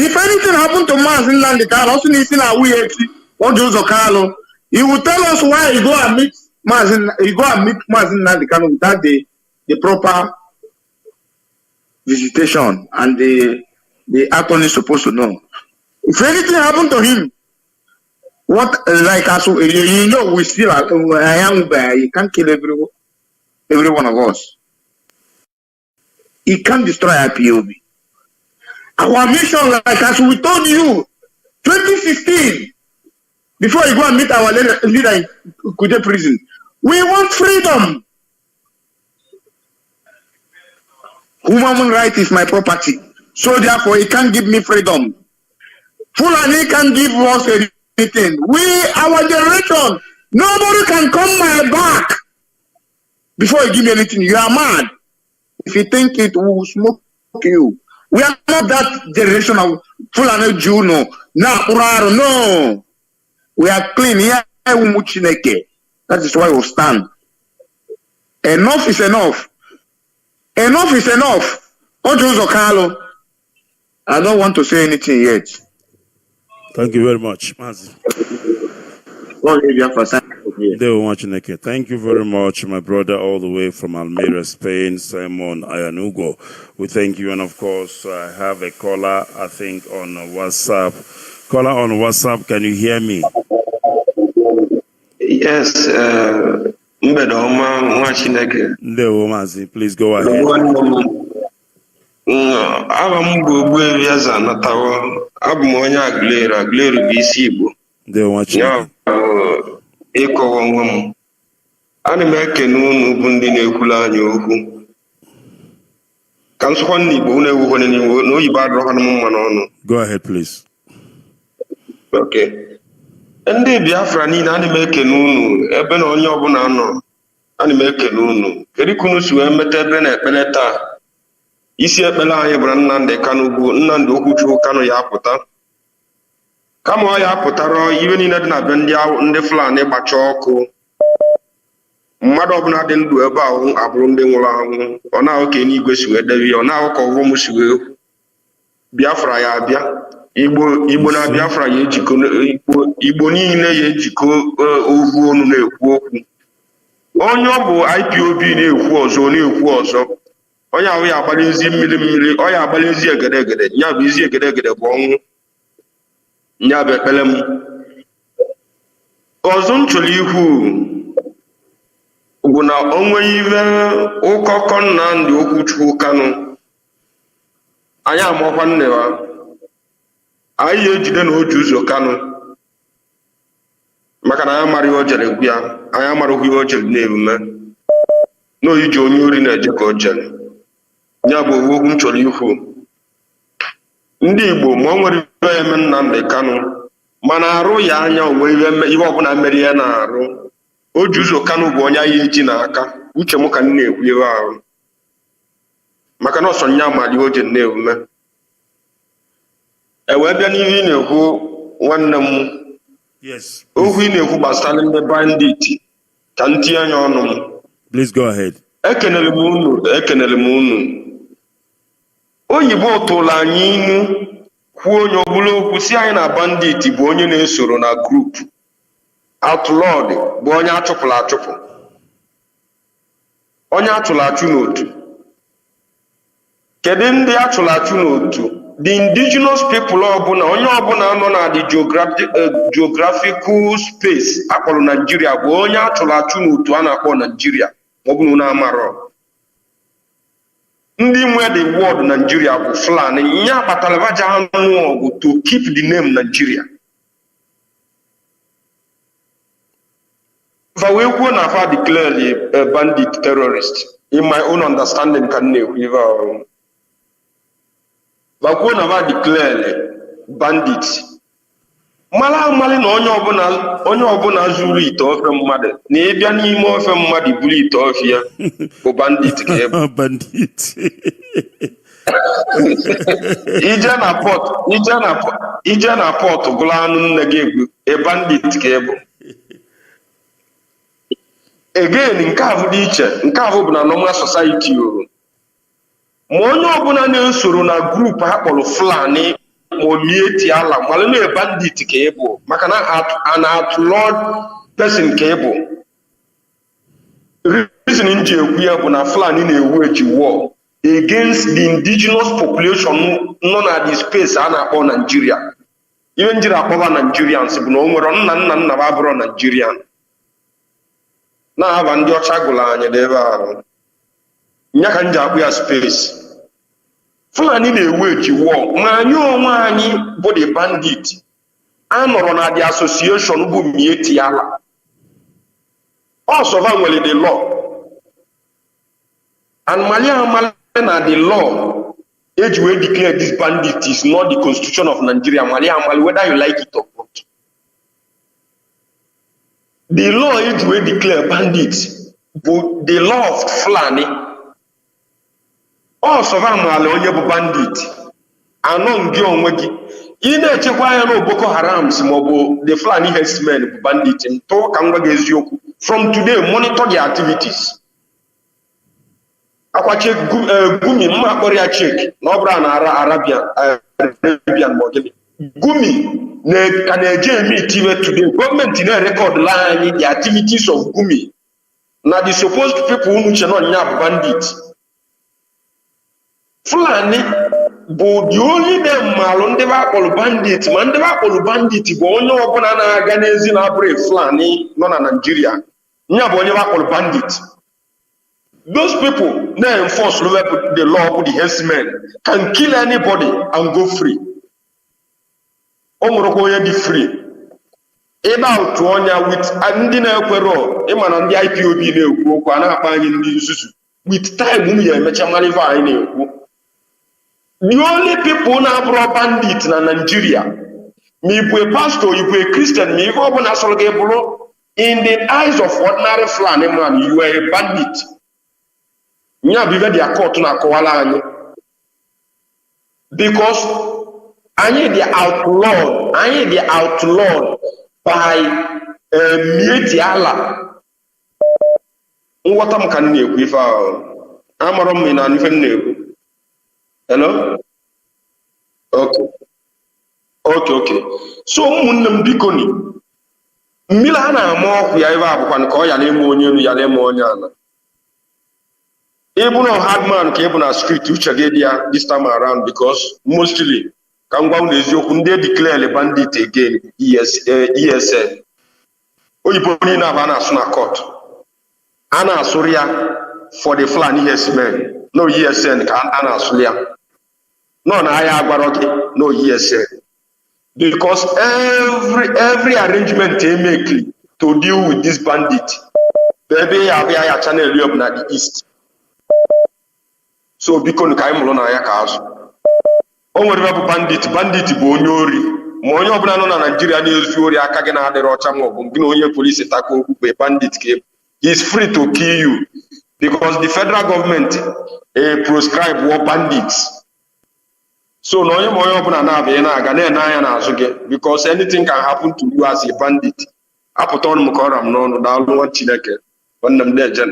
if anything happened to Mazi Nnamdi Kanu, also needs in our way, what Jose Carlo, he will tell us why he go and meet Mazi Nnamdi Kanu without the proper visitation and the attorney is supposed to know. If anything happened to him, what like us, you know, we still are. I am there. He can't kill every one of us. He can't destroy IPOB. Our mission, like as we told you, 2016, before you go and meet our leader in Kuje prison, we want freedom. Human right is my property. So therefore, he can't give me freedom. Fulani can't give us anything. Our generation, nobody can come my back before you give me anything. You are mad. If you think it will smoke you. We are not that generation of Fulani Juno. No. We are clean. That is why we stand. Enough is enough. Enough is enough. Ojo Zokalo. I don't want to say anything yet. Thank you very much, Mazi. Thank you very much, my brother, all the way from Almeria, Spain, Simon Ayanugo. We thank you, and of course, I have a caller, I think, on WhatsApp. Caller on WhatsApp, can you hear me? Yes, please go ahead. They watch ịkọwa onwe m ana m ekene unu bụ ndị na-ekwula anyị okwu ka nsụkwa n'Igbo unu ewuhone n'iwu n'oyibo adọrọ ha mma n'ọnụ. Go ahead, please. Okay. Ndị Biafra niile ana m ekene unu ebe na onye ọbụla nọ ana m ekene unu kedu ka unu si wee meta ebe na ekpele taa isi ekpele anyị bụ Nnamdi Kanu bụ Nnamdi Okwuchukwu Kanu ya apụta kama ọ ya pụtara iwe niile dị na be ndị Fulani gbacha ọkụ mmadụ ọbụla dị ndụ ebe ahụ abụrụ ndị nwụrụ anwụ ọ na-ahụ ka n'igwe si wee debe ya ọ na-ahụ ka ọghọm si wee Biafra ya abịa Igbo na Biafra ya ejikọ Igbo niile ya ejikọ ovu ọnụ na-ekwu okwu onye ọ bụ IPOB na-ekwu ọzọ onye ahụ ya agbalị ezi mmiri ọ ya agbalị ezi egedegede ya bụ ezi egedegede bụ ọnwụ nya bụ ekpere m ọzọ m chọrọ ikwu bụ na onwe iwe ụkọkọ Nnamdi Okwuchukwu Kanu anyị amakwa nne ya anyị ejide na oji ụzọ Kanu maka na anyị amara ihe o jere gwu ya anyị amarakwa ihe o jere na-emume na oyiji onye ori na-eje ka o jere ya bụ okwu m chọrọ ikwu ndị Igbo ma o nwere ihe eme Nnamdi Kanu mana arụ ya anya onwe ihe ọbụla mere ya na-arụ oji ụzọ Kanu bụ onye anyị eji n'aka uche m ka m na-ekwu ihe ahụ maka na ọsọ nya amali o ji na-emume wee bịa n'ihe ị na-ekwu nwanne m okwu ị na-ekwu gbasara ndị bandit ka m tinye anya ọnụ m. Please go ahead. Ekenere m unu oyibo tụrụ anyị inu kwuo onye ọbụla okwu si anyị na bandit bụ onye na-esoro na grup, outlawed bụ onye achụpụrụ achụpụ, onye achụrụ achụ n'otu. Kedu ndị achụrụ achụ n'otu? The indigenous people ọbụla, onye ọbụla nọ na the geographical space akpọrọ Nigeria bụ onye achụrụ achụ n'otu a na-akpọ Nigeria, maọbụ na amarọ. Ndị nwe the word Nigeria bụ Fulani, ya kpatara baja anụ ọgụ to keep the name Nigeria. Fa wee kwuo na fa declare a bandit terrorist. In my own understanding can never. Fa kwuo na fa declare bandit. Mala amali na onye ọbụla zuru ite ofe mmadụ na ịbịa n'ime ofe mmadụ buru ite ofe ya bụ bandit ka ebe. Bandit. ije na port gụrụ anụ nne gị egwu a bandit ka ebe. Again, nke ahụ dị iche, nke ahụ bụ na normal society o. Ma onye ọbụla na-esoro na grup ha kpọrọ Fulani Molieti ala mmalụ na bandit ka ịbụ maka na an outlawed person ka ịbụ. Reason nji ekwu ya bụ na Fulani na-wage war against the indigenous population nọ na the space a na-akpọ Nigeria. Ihe njiri akpọba Nigerians bụ na o nwere nna ba bụrụ Nigerian na-aba ndị ọcha gụrụ anyị n'ebe ahụ. Nya ka nji akpụ ya space. Fulani na-wage war ma anyị onwe anyị bụ the bandit a nọrọ na the association bụ Mieti ala. Ọsọva nwere the law and mali na the law eji wee declare this bandit is not the constitution of Nigeria. Mali whether you like it or not. The law eji wee declare bandit bụ the law of Fulani. Ọsọva mali onye bụ bandit anọ gị onwe gị ị na-echekwa anya na Boko Haram maọbụ the Fulani herdsmen bụ bandit. Ntụ ka m gwa gị eziokwu, from today monitor their activities. Akwa check Gumi mma akpọrọ ya check na ọ bụrụ na Arabian ma Gumi ka na-eje eme itiwe today. Gọọmenti na-record la anyị the activities of Gumi na the supposed people unu che nọ nya bụ bandit. Fulani bụ the only name malụ ndị bakpọrọ bandit, ma ndị bakpọrọ bandit bụ onye ọbụla na-aga n'ezi na-abụrụ Fulani nọ na Nigeria. Nya bụ onye bakpọrọ bandit. Those people na enforce the law with the herdsmen can kill anybody and go free. O nwere onye dị free. Ebe otu onye with ndị na-ekwero ịma na ndị IPOB na-ekwu okwu a na-akpa anyị ndị nzuzu. With time unu ya emecha malive anyị na-ekwu. The only people na-abụrụ bandit na Nigeria, ma ịbụ a pastor, ịbụ a Christian, ma ihe ọ bụla sọrọ gị bụrụ, in the eyes of ordinary Fulani man, you are a bandit. Nya bụ ibe dia court na-akọwala anyị. Because anyị dị outlawed by Mieti ala. Nghọta m ka m na-ekwu ife ahụ. Amarọ m na ife m na-ekwu. Hello? Okay. So ụmụnne m biko ni mmiri a na-ama ọkụ ya ebe a bụkwa ka ọ ya na-eme onye elu ya na-eme onye ala. Ịbụ na hard man ka ịbụ na street uche gị dị ya this time around because mostly ka m gwa unu eziokwu ndị declare bandit again ESN oyibo niile abụ a na-asụ na court a na-asụrụ ya for the Fulani herdsmen. No ESN ka a na-asụ ya. No na ahịa agbara gị no ESN. Because every arrangement they make to deal with this bandit, baby, I channel you up na the east. So because ka anyị mụrụ na ya ka azụ. O nwere bụ bandit bụ onye ori. Ma onye ọbụla nọ na Nigeria na-ezu ori aka gị na-adịrị ọcha ma ọ bụ gị na onye polisi tako okwu bandit ka he is free to kill you because the federal government proscribe war bandits. So no onye ọbụla na-abịa na-aga na-ene anya n'azụ gị because anything can happen to you as a bandit. Apụta ọnụ m ka ọra m n'ọnụ daalụ nwa Chineke nwanne m na-eje.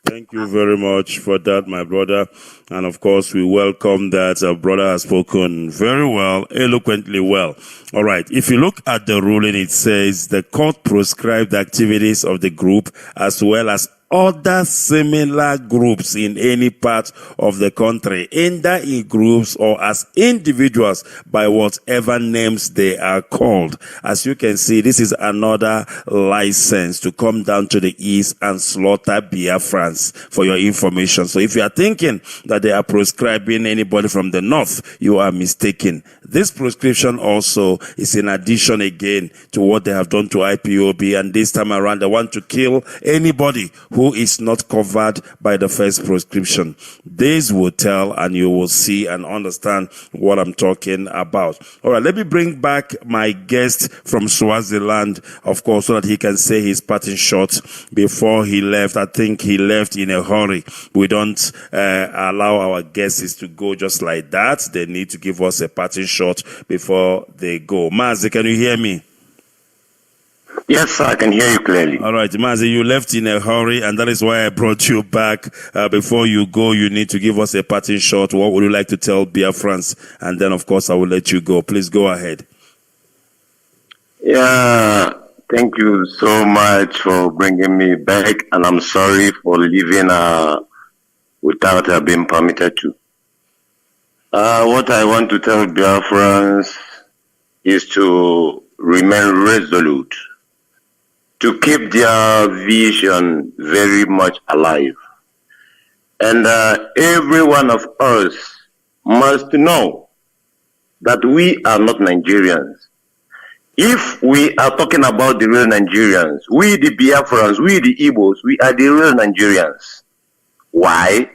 Thank you very much for that, my brother. And of course, we welcome that our brother has spoken very well, eloquently well. All right. If you look at the ruling, it says the court proscribed the activities of the group as well as other similar groups in any part of the country, either in groups or as individuals by whatever names they are called. As you can see, this is another license to come down to the east and slaughter Biafrans, for your information. So if you are thinking that they are proscribing anybody from the north, you are mistaken. This proscription also is in addition again to what they have done to IPOB, and this time around they want to kill anybody who is not covered by the first proscription. This will tell, and you will see and understand what I'm talking about. All right, let me bring back my guest from Swaziland, of course, so that he can say his parting shot before he left. I think he left in a hurry. We don't allow our guests to go just like that. They need to give us a parting shot before they go. Mazi, can you hear me? Yes, sir, I can hear you clearly. All right, Mazi, you left in a hurry, and that is why I brought you back. Before you go, you need to give us a parting shot. What would you like to tell Biafrans? And then, of course, I will let you go. Please go ahead. Yeah, thank you so much for bringing me back, and I'm sorry for leaving without being permitted to. What I want to tell Biafrans is to remain resolute, to keep their vision very much alive. And every one of us must know that we are not Nigerians. If we are talking about the real Nigerians, we the Biafrans, we the Igbos, we are the real Nigerians. Why?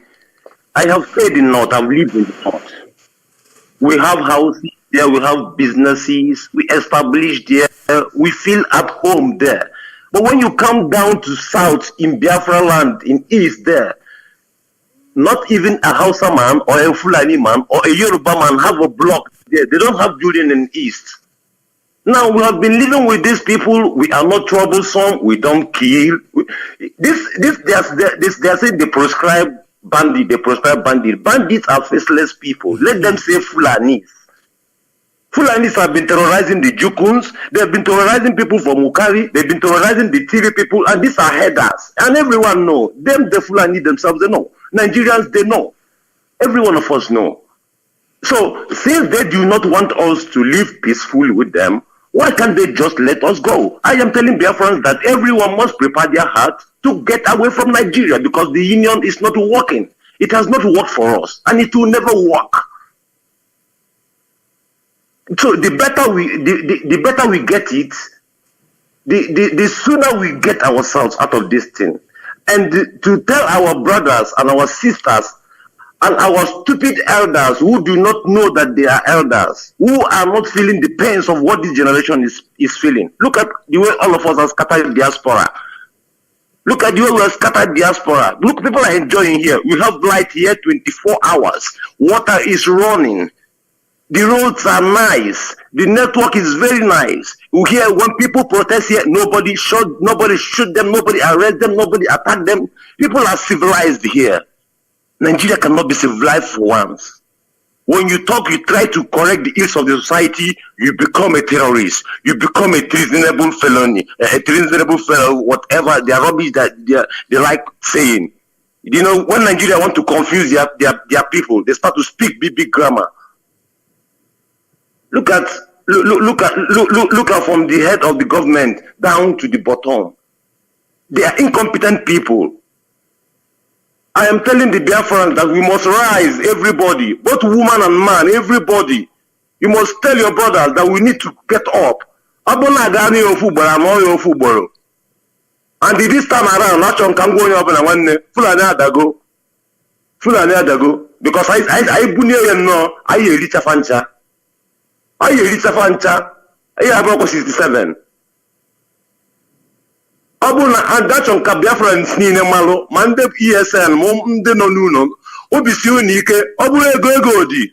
I have stayed in North, I've lived in the North. We have houses there, we have businesses, we established there, we feel at home there. But when you come down to South in Biafra land, in East there, not even a Hausa man or a Fulani man or a Yoruba man have a block there. They don't have building in East. Now we have been living with these people. We are not troublesome. We don't kill. They are saying they prescribe bandit. They prescribe bandit. Bandits are faceless people. Let them say Fulanis. Fulanis have been terrorizing the Jukuns. They have been terrorizing people from Ukari. They've been terrorizing the TV people, and these are headers. And everyone know them. The Fulani themselves, they know. Nigerians, they know. Every one of us know. So since they do not want us to live peacefully with them, why can't they just let us go? I am telling Biafrans that everyone must prepare their heart to get away from Nigeria because the union is not working. It has not worked for us, and it will never work. So the better we get it, the sooner we get ourselves out of this thing. And to tell our brothers and our sisters and our stupid elders who do not know that they are elders, who are not feeling the pains of what this generation is feeling. Look at the way all of us are scattered diaspora. Look at the way we are scattered diaspora. Look, people are enjoying here. We have light here 24 hours. Water is running. The roads are nice. The network is very nice. You hear when people protest here, nobody shoot them, nobody arrest them, nobody attack them. People are civilized here. Nigeria cannot be civilized for once. When you talk, you try to correct the ills of the society, you become a terrorist. You become a treasonable felony, whatever, the rubbish that they like saying. You know, when Nigeria want to confuse their people, they start to speak big grammar. Look at from the head of the government down to the bottom. They are incompetent people. I am telling the Biafrans that we must rise, everybody, both woman and man, everybody. You must tell your brothers that we need to get up. And this time around, Fulani adago, because I reach a fancha. I reach a fancha. I have 67. Abuna and that's on Biafrans Nina Malo, Mande ESN, Mom de Nonuno, Obisi Unike, Obule Godi.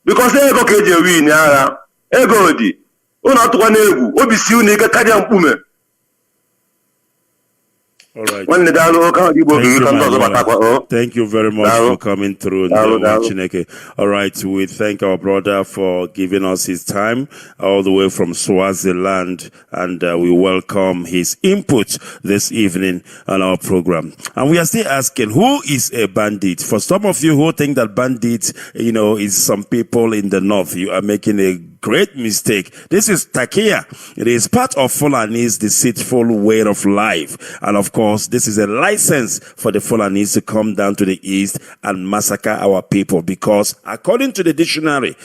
Because they go KJ Yara, Egodi, Unatuanegu, Obisi Unika Kadian Pume. All right. Thank you very much for coming through. All right, we thank our brother for giving us his time all the way from Swaziland, and we welcome his input this evening on our program. And we are still asking, who is a bandit? For some of you who think that bandits, is some people in the north, you are making a great mistake. This is Takia. It is part of Fulani's deceitful way of life. And of course, this is a license for the Fulanis to come down to the east and massacre our people, because according to the dictionary,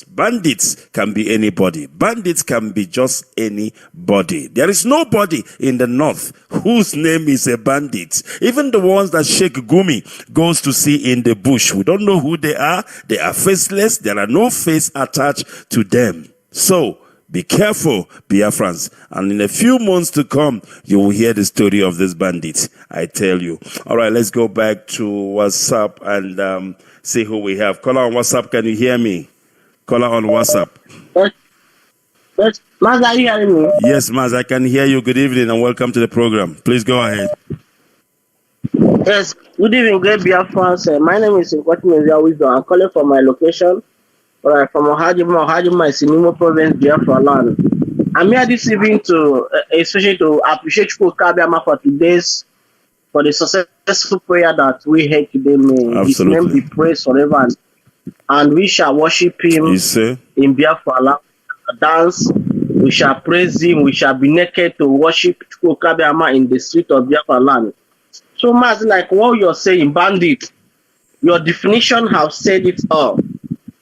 bandits can be anybody. Bandits can be just anybody. There is nobody in the north whose name is a bandit. Even the ones that Sheikh Gumi goes to see in the bush, we don't know who they are. They are faceless. There are no face attached to them. So, be careful, Biafrans. And in a few months to come, you will hear the story of this bandit. I tell you. All right, let's go back to WhatsApp and see who we have. Caller on WhatsApp, can you hear me? Caller on WhatsApp. Yes, Maz, are you hearing me? Yes, Maz, I can hear you. Good evening and welcome to the program. Please go ahead. Yes, good evening, great Biafrans. My name is Ikechukwu. I'm calling from my location. Right, from Ohajima, Sinimo province, Biafra land. I'm here this evening especially to appreciate Chukwu for for the successful prayer that we had today. May His name be praised forever, and we shall worship Him in Biafra land. Dance, we shall praise Him. We shall be naked to worship Chukwu in the street of Biafra land. So much like what you're saying, bandit. Your definition have said it all.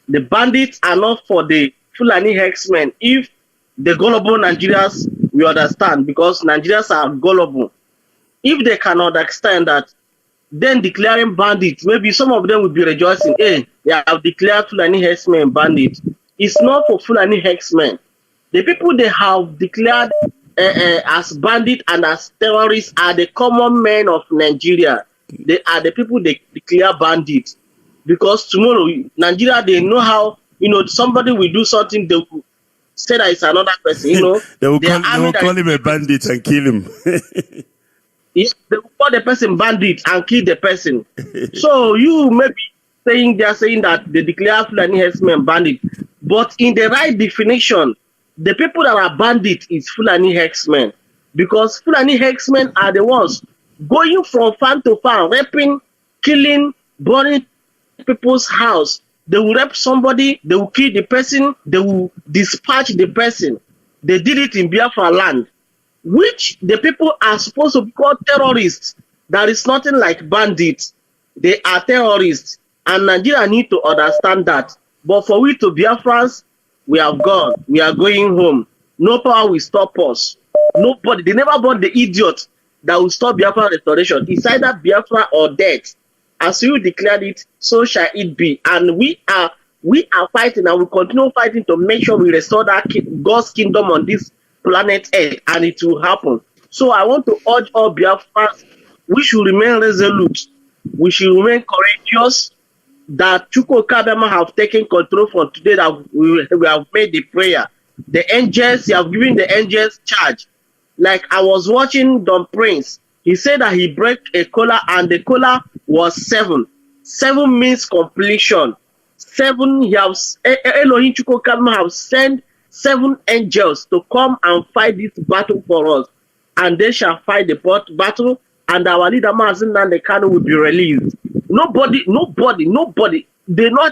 The bandits are not for the Fulani herdsmen. If the gullible Nigerians, we understand, because Nigerians are gullible. If they cannot understand that, then declaring bandits, maybe some of them will be rejoicing, hey, they have declared Fulani herdsmen bandits. It's not for Fulani herdsmen. The people they have declared as bandits and as terrorists are the common men of Nigeria. They are the people they declare bandits. Because tomorrow, Nigeria, they know how, somebody will do something, they will say that it's another person, they will call him a bandit and kill him. Yes, they will call the person bandit and kill the person. So you may be saying, they are saying that they declare Fulani herdsmen bandit. But in the right definition, the people that are bandit is Fulani herdsmen. Because Fulani herdsmen are the ones going from farm to farm, raping, killing, burning people's house. They will rape somebody, they will kill the person, they will dispatch the person. They did it in Biafra land, which the people are supposed to be called terrorists. There is nothing like bandits. They are terrorists. And Nigeria need to understand that. But for we to Biafrans, we have gone. We are going home. No power will stop us. Nobody. They never brought the idiot that will stop Biafra restoration. It's either Biafra or death. As you declared it, so shall it be. And we are fighting and we continue fighting to make sure we restore that God's kingdom on this planet Earth, and it will happen. So I want to urge all Biafrans, we should remain resolute. We should remain courageous, that Chukwu have taken control from today, that we have made the prayer. The angels, you have given the angels charge. Like I was watching Don Prince, he said that he broke a collar and the collar was 7. 7 means completion. 7, he has Elohim Chukwu have sent 7 angels to come and fight this battle for us. And they shall fight the battle, and our leader Mazi and the Kano will be released. Nobody.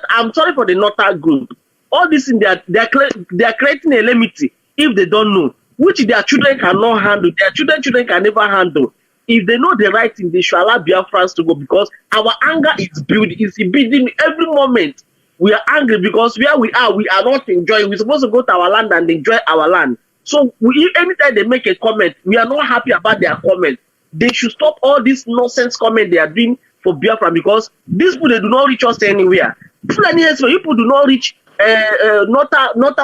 I'm sorry for the Northern group. All this in they are creating a lenity if they don't know, which their children cannot handle. Their children can never handle. If they know the right thing, they shall allow Biafrans to go, because our anger is building every moment. We are angry because where we are not enjoying. We're supposed to go to our land and enjoy our land. So anytime they make a comment, we are not happy about their comment. They should stop all this nonsense comment they are doing for Biafra, because these people, they do not reach us anywhere. People do not reach, not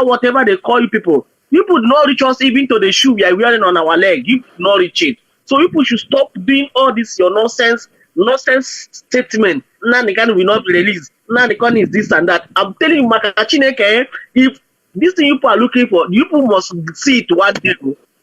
whatever they call you people. People do not reach us even to the shoe we are wearing on our leg. You do not reach it. So people should stop doing all this your nonsense statement. Now the can will not be released. Now the can is this and that. I'm telling you, Makachineke, if this thing you people are looking for, you people must see it one day.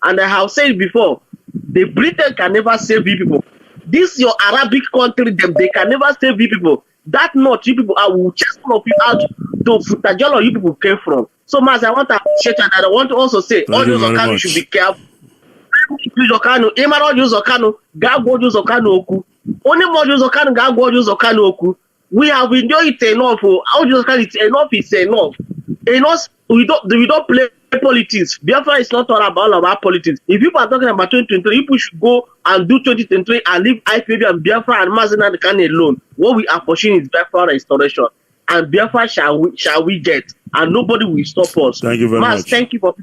And I have said before, The Britain can never save you people. This your Arabic country, they can never save you people. That not you people, I will chase all of you out to Futajolo you people came from. So Mazi, I want to appreciate and I want to also say all those Okano should be careful. Use Okano, Emaro use Okano, Gago use Okano Oku. Only more use Okano, Gago use Okano Oku. We have enjoyed it enough. How use Okano it's enough is enough. Enough we don't play politics. Biafra is not all about politics. If people are talking about 2023, people should go and do 2023 and leave IPOB and Biafra and Mazi and Kane alone. What we are pursuing is Biafra restoration. And Biafra shall we get. And nobody will stop us. Thank you very much. Thank you for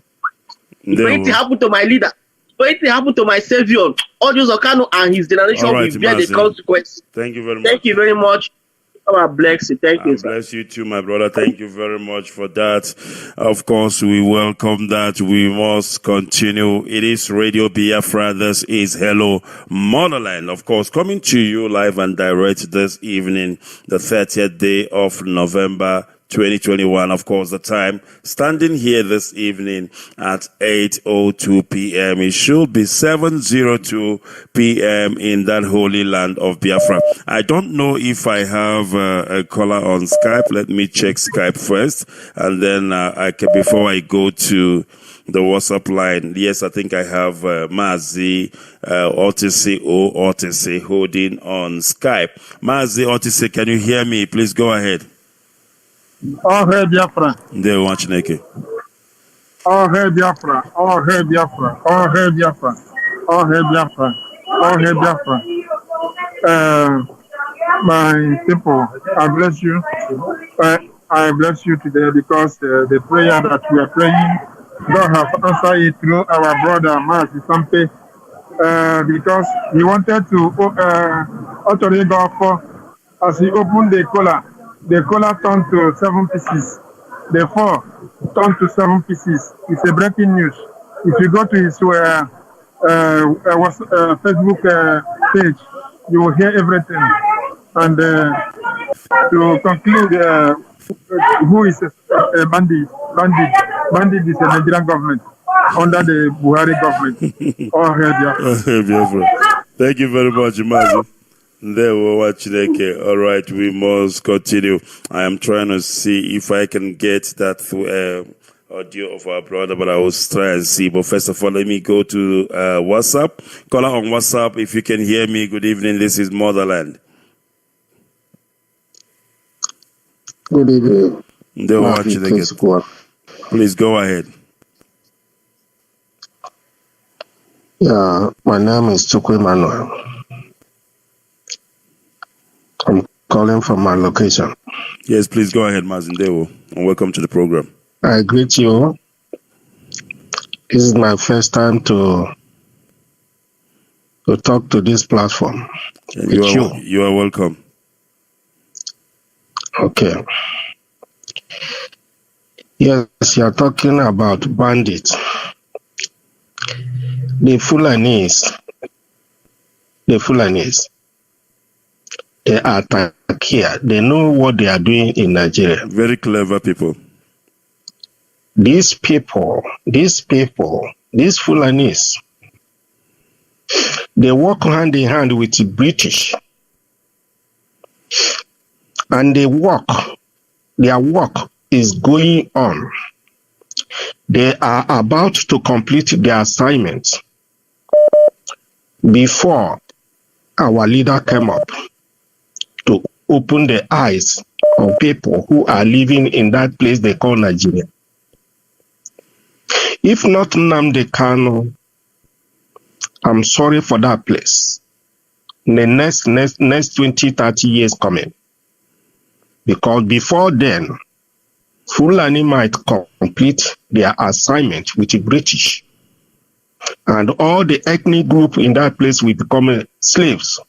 it's going to happen to my leader. It's going to happen to my savior. Audios Okano and his generation will bear the consequences. Thank you very much. Thank you very much. God bless you. Thank you. Bless you too, my brother. Thank you very much for that. Of course, we welcome that. We must continue. It is Radio Biafra. This is Hello Motherland. Of course, coming to you live and direct this evening, the 30th day of November 2021. Of course, the time standing here this evening at 8:02 p.m. It should be 7:02 p.m. in that holy land of Biafra. I don't know if I have a caller on Skype. Let me check Skype first, and then before I go to the WhatsApp line. Yes, I think I have Mazi OTC holding on Skype. Mazi OTC, can you hear me? Please go ahead. All hail Biafra. They watch Neke. All hail Biafra. All hail Biafra. All hail Biafra. All hail Biafra. All hail Biafra. My people, I bless you. I bless you today because the prayer that we are praying, God has answered it through our brother Mazi Sampe, because he wanted to utterly go for as he opened the collar. The collar turned to 7 pieces. The 4 turned to 7 pieces. It's a breaking news. If you go to his Facebook page, you will hear everything. And to conclude, who is a bandit? Bandit is a Nigerian government under the Buhari government. All Biafra. Thank you very much, Mazi. There we watch. All right, we must continue. I am trying to see if I can get that through audio of our brother, but I will try and see. But first of all, let me go to WhatsApp. Caller on WhatsApp, if you can hear me. Good evening. This is Motherland. Good evening. There watch. Please go ahead. Yeah, my name is Ikechukwu Emmanuel. I'm calling from my location. Yes, please go ahead, Mazindewo, and welcome to the program. I greet you. This is my first time to talk to this platform. You are welcome. Okay. Yes, you are talking about bandits. The Fulanis, they are here. They know what they are doing in Nigeria. Very clever people. These Fulanis, they work hand in hand with the British. And their work is going on. They are about to complete their assignment before our leader came up to open the eyes of people who are living in that place they call Nigeria. If not Nnamdi Kanu, I'm sorry for that place. In the next 20, 30 years coming. Because before then, Fulani might complete their assignment with the British. And all the ethnic group in that place will become slaves.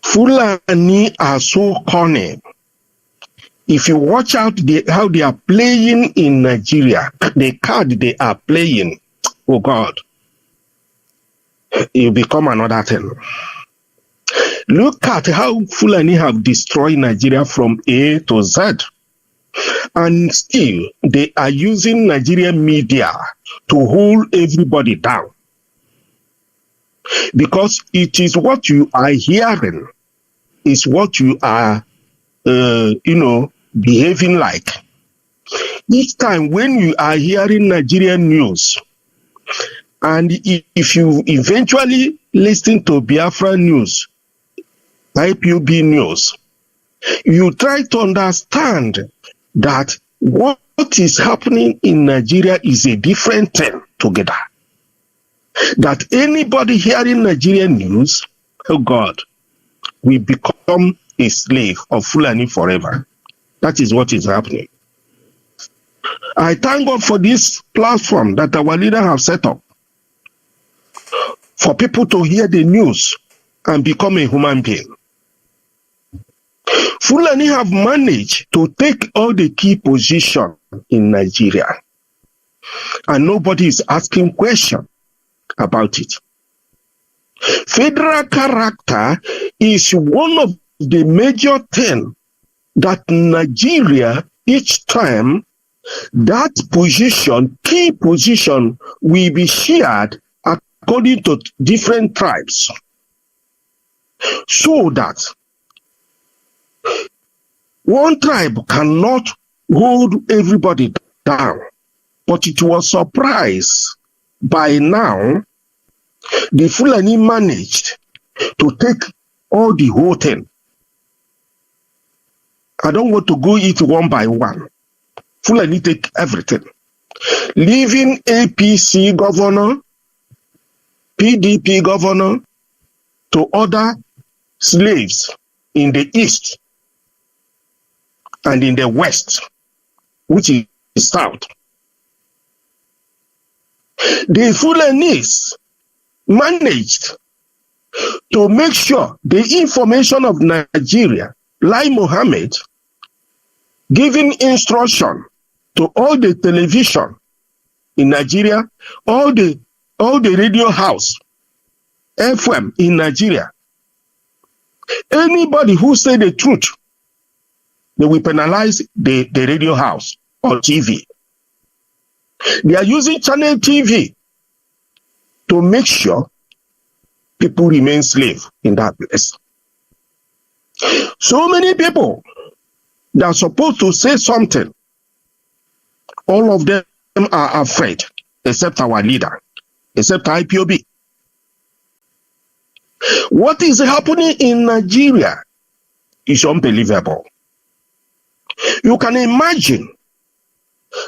Fulani are so cunning. If you watch out how they are playing in Nigeria, the card they are playing, oh God, you become another thing. Look at how Fulani have destroyed Nigeria from A to Z. And still, they are using Nigerian media to hold everybody down. Because it is what you are hearing, is what you are, behaving like. Each time when you are hearing Nigerian news, and if you eventually listen to Biafra news, IPOB news, you try to understand that what is happening in Nigeria is a different thing together. That anybody hearing Nigerian news, oh God, will become a slave of Fulani forever. That is what is happening. I thank God for this platform that our leader have set up for people to hear the news and become a human being. Fulani have managed to take all the key positions in Nigeria, and nobody is asking questions about it. Federal character is one of the major things that Nigeria, each time, that position, key position, will be shared according to different tribes. So that one tribe cannot hold everybody down. But it was surprised by now the Fulani managed to take all the whole thing. I don't want to go it one by one. Fulani take everything. Leaving APC governor, PDP governor, to other slaves in the east and in the west, which is south. The Fulanis managed to make sure the information of Nigeria, like Mohammed, giving instruction to all the television in Nigeria, all the radio house, FM in Nigeria. Anybody who say the truth, they will penalize the radio house or TV. They are using channel TV to make sure people remain slave in that place. So many people that are supposed to say something, all of them are afraid, except our leader, except IPOB. What is happening in Nigeria is unbelievable. You can imagine,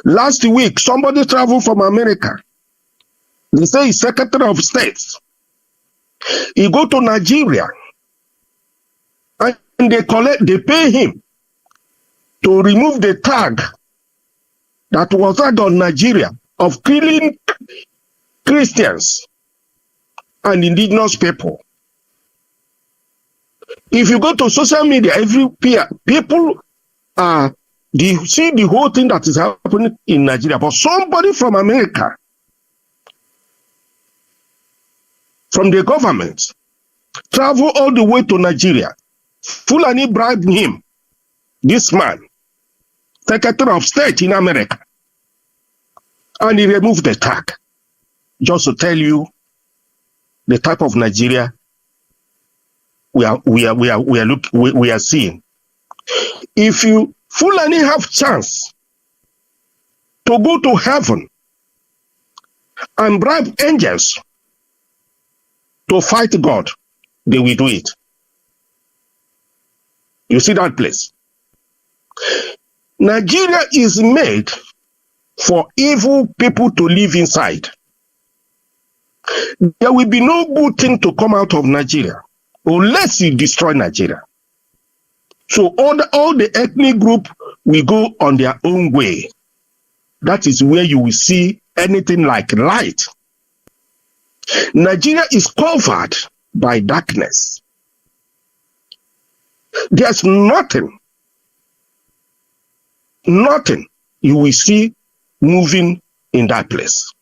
last week, somebody traveled from America. They say he's Secretary of State. He go to Nigeria, and they pay him to remove the tag that was on Nigeria of killing Christians and indigenous people. If you go to social media, people see the whole thing that is happening in Nigeria. But somebody from America, from the government, travel all the way to Nigeria. Fulani bribed him, this man, Secretary of State in America, and he removed the tag. Just to tell you the type of Nigeria we are seeing. If you Fulani have chance to go to heaven and bribe angels to fight God, they will do it. You see that place? Nigeria is made for evil people to live inside. There will be no good thing to come out of Nigeria unless you destroy Nigeria. So all the ethnic group will go on their own way. That is where you will see anything like light. Nigeria is covered by darkness. There's nothing you will see moving in that place.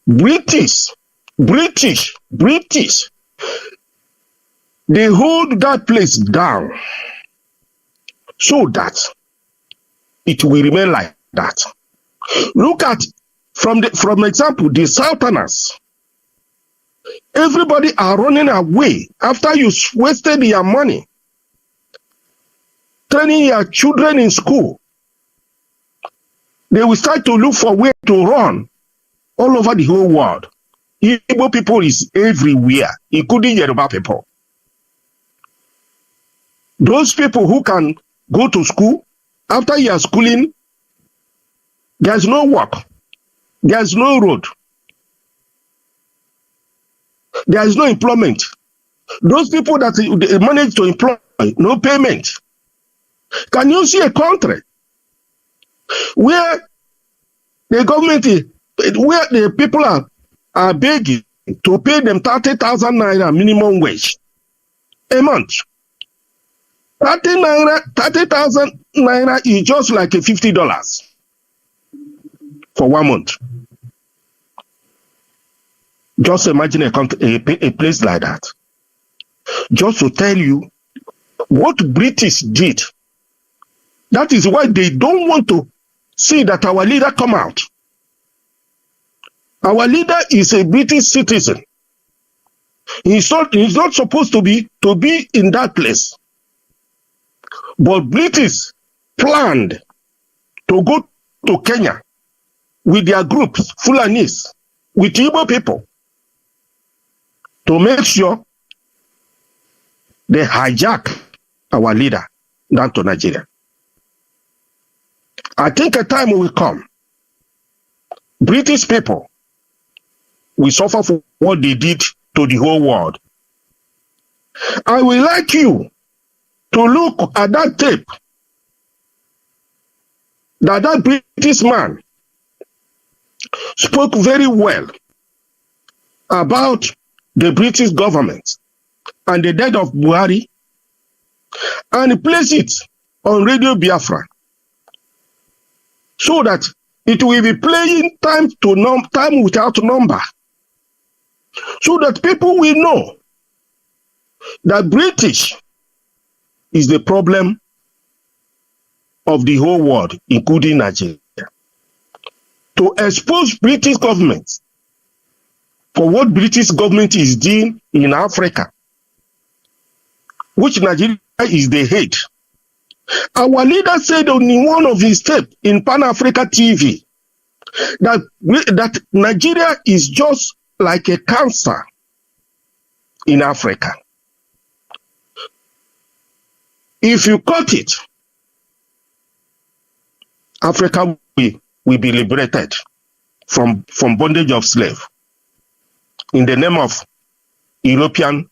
British, they hold that place down so that it will remain like that. Look at, from example, the Southerners. Everybody are running away after you wasted your money training your children in school. They will start to look for where to run all over the whole world. Igbo people is everywhere, including Yoruba people. Those people who can go to school, after your schooling, there's no work, there's no road, there's no employment. Those people that they manage to employ, no payment. Can you see a country where the government, where the people are begging to pay them 30,000 naira minimum wage a month? 30,000 naira is just like $50 for 1 month. Just imagine a place like that. Just to tell you what British did. That is why they don't want to see that our leader come out. Our leader is a British citizen. He's not supposed to be in that place. But British planned to go to Kenya with their groups, Fulanis, with Igbo people, to make sure they hijack our leader down to Nigeria. I think a time will come. British people will suffer for what they did to the whole world. I would like you to look at that tape that British man spoke very well about the British government and the death of Buhari, and place it on Radio Biafra so that it will be playing time without number, so that people will know that British is the problem of the whole world, including Nigeria. To expose British government for what British government is doing in Africa, which Nigeria is the head. Our leader said on one of his tapes in Pan-Africa TV that Nigeria is just like a cancer in Africa. If you cut it, Africa will be liberated from bondage of slave in the name of European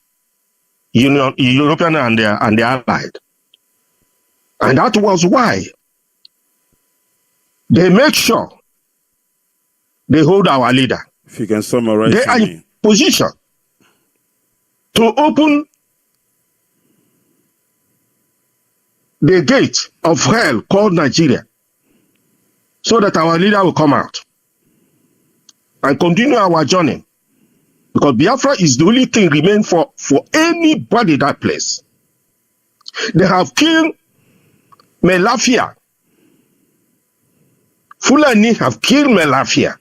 Union, European and their allied. And that was why they make sure they hold our leader. If you can summarize, they are in position to open the gate of hell called Nigeria, so that our leader will come out and continue our journey. Because Biafra is the only thing remain for anybody that place. They have killed Melafia. Fulani have killed Melafia.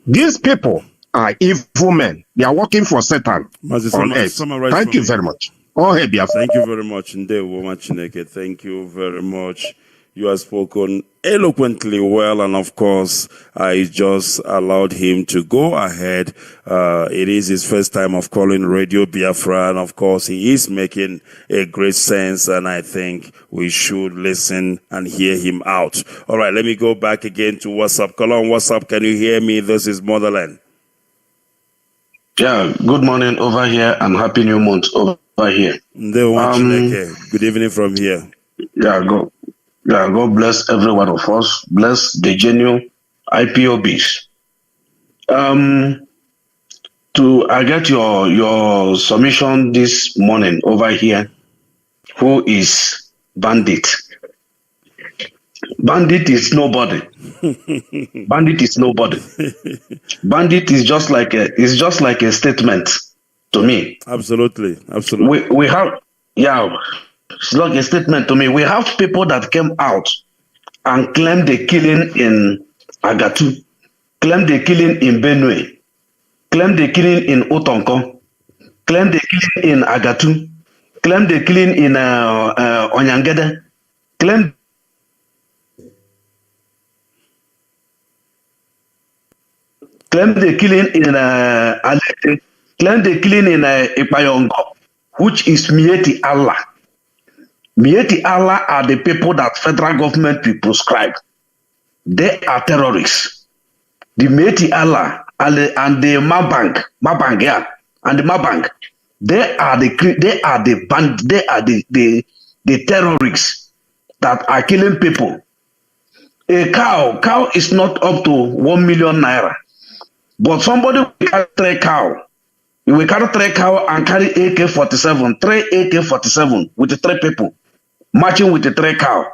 These people are evil men. They are working for Satan on earth. Thank you very much. Oh, hey, Biafra. Thank you very much. Thank you very much. You have spoken eloquently well, and of course, I just allowed him to go ahead. It is his first time of calling Radio Biafra, and of course, he is making a great sense, and I think we should listen and hear him out. All right, let me go back again to WhatsApp. Call on WhatsApp. Can you hear me? This is Motherland. Yeah, good morning over here and happy new month over here. Good evening from here. God bless every one of us. Bless the genuine IPOBs. I get your submission this morning over here. Who is Bandit? Bandit is nobody. Bandit is nobody. Bandit is just like a statement to me. Absolutely. We have it's like a statement to me. We have people that came out and claimed the killing in Agatu, claimed the killing in Benue, claim the killing in Otonko, claim the killing in Agatu, claim the killing in Onyangede, claim the killing in Alete, claim the killing in Ipayongo, which is Mieti Allah. Mieti Allah are the people that federal government will prescribe. They are terrorists. The Mieti Allah and the Mabang, yeah, and the Mabang, they are the terrorists that are killing people. A cow is not up to 1 million naira, but somebody will carry 3 cow. You will carry 3 cow and carry AK-47, 3 AK-47 with the 3 people marching with the 3 cow,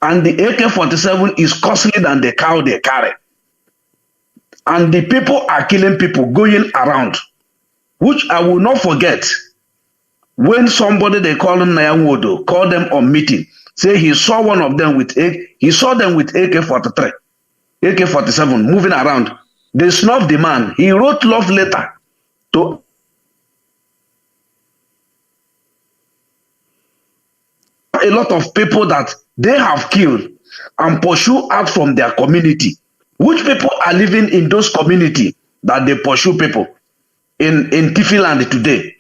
and the AK-47 is costly than the cow they carry. And the people are killing people going around, which I will not forget. When somebody they call him Nayanwodo, called them on meeting, say he saw one of them with AK-43, AK-47 moving around. They snubbed the man. He wrote love letter to a lot of people that they have killed and pursue out from their community. Which people are living in those communities that they pursue people in Tifiland today?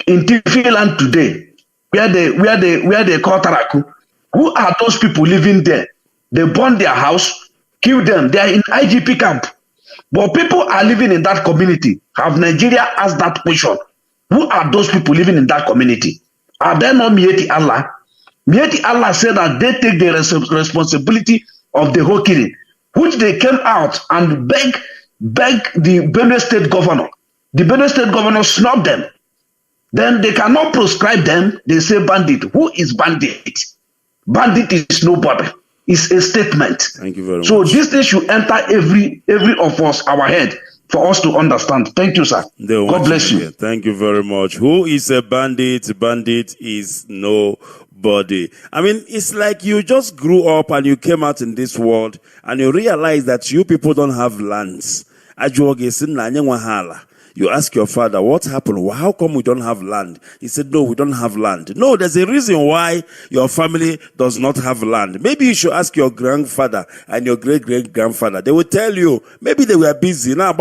In Tifiland today, where they call Taraku, who are those people living there? They burn their house, kill them. They are in IGP camp. But people are living in that community. Have Nigeria asked that question? Who are those people living in that community? Are they not Mieti Allah? Mieti Allah said that they take the responsibility of the whole killing, which they came out and beg the Benue State governor. The Benue State governor snubbed them. Then they cannot prescribe them. They say bandit. Who is bandit? Bandit is nobody. It's a statement. Thank you very much. So this thing should enter every of us, our head, for us to understand. Thank you, sir. God bless you. Thank you very much. Who is a bandit? Bandit is nobody. I mean, it's like you just grew up and you came out in this world and you realize that you people don't have lands. You ask your father, what happened? How come we don't have land? He said, no, we don't have land. No, there's a reason why your family does not have land. Maybe you should ask your grandfather and your great-great-grandfather. They will tell you, maybe they were busy. Now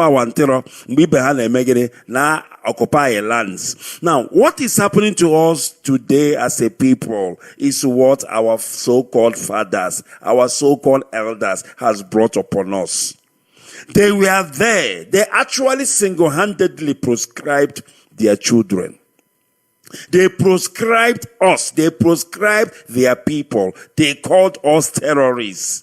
occupy lands. Now, what is happening to us today as a people is what our so-called fathers, our so-called elders has brought upon us. They were there. They actually single-handedly proscribed their children. They proscribed us. They proscribed their people. They called us terrorists.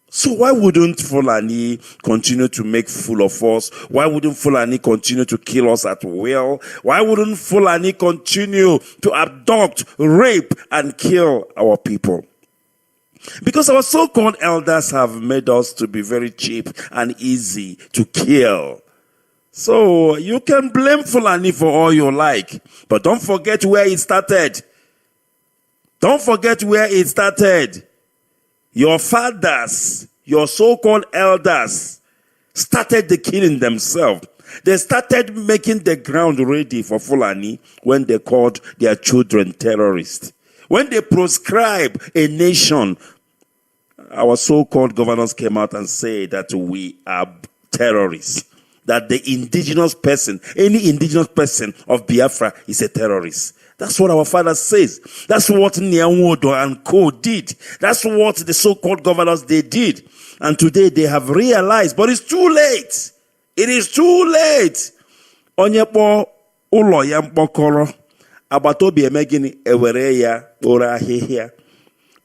So why wouldn't Fulani continue to make fool of us? Why wouldn't Fulani continue to kill us at will? Why wouldn't Fulani continue to abduct, rape, and kill our people? Because our so-called elders have made us to be very cheap and easy to kill. So you can blame Fulani for all you like, but don't forget where it started. Don't forget where it started. Your fathers, your so-called elders, started the killing themselves. They started making the ground ready for Fulani when they called their children terrorists. When they proscribe a nation, our so-called governors came out and said that we are terrorists. That the indigenous person, any indigenous person of Biafra is a terrorist. That's what our father says. That's what Nyanwodo and Co. did. That's what the so-called governors, they did. And today they have realized, but it's too late. It is too late. Onyepo ulo ya mkpokoro. Abatobi emegini ewere ya ora ahihia.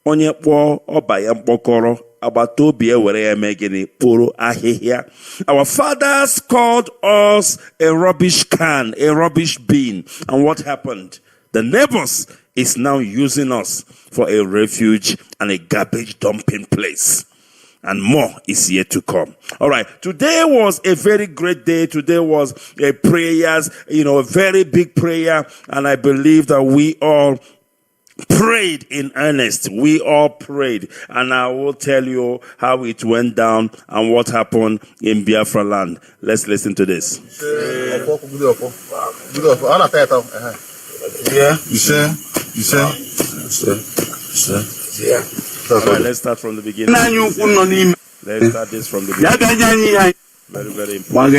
Onyepo oba ya mkpokoro. Abatobi ewere ya emegini poro ahihia. Our fathers called us a rubbish can, a rubbish bin. And what happened? The neighbors is now using us for a refuge and a garbage dumping place. And more is yet to come. All right. Today was a very great day. Today was a prayers, a very big prayer. And I believe that we all prayed in earnest. We all prayed. And I will tell you how it went down and what happened in Biafra land. Let's listen to this. Right, let's start from the beginning. Let's start this from the beginning. Very, very important.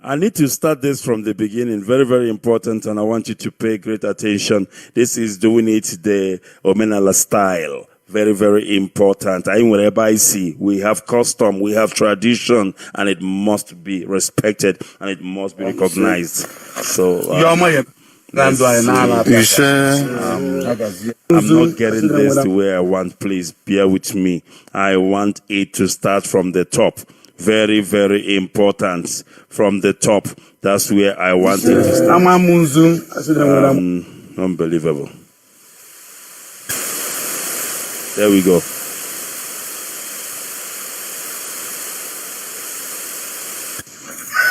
I need to start this from the beginning. Very, very important, and I want you to pay great attention. This is doing it the Omenala style. Very, very important. Wherever I see, we have custom, we have tradition, and it must be respected and it must be recognized. So, I'm not getting this to where I want. Please bear with me. I want it to start from the top. Very, very important. From the top. That's where I want it to start. Unbelievable. There we go.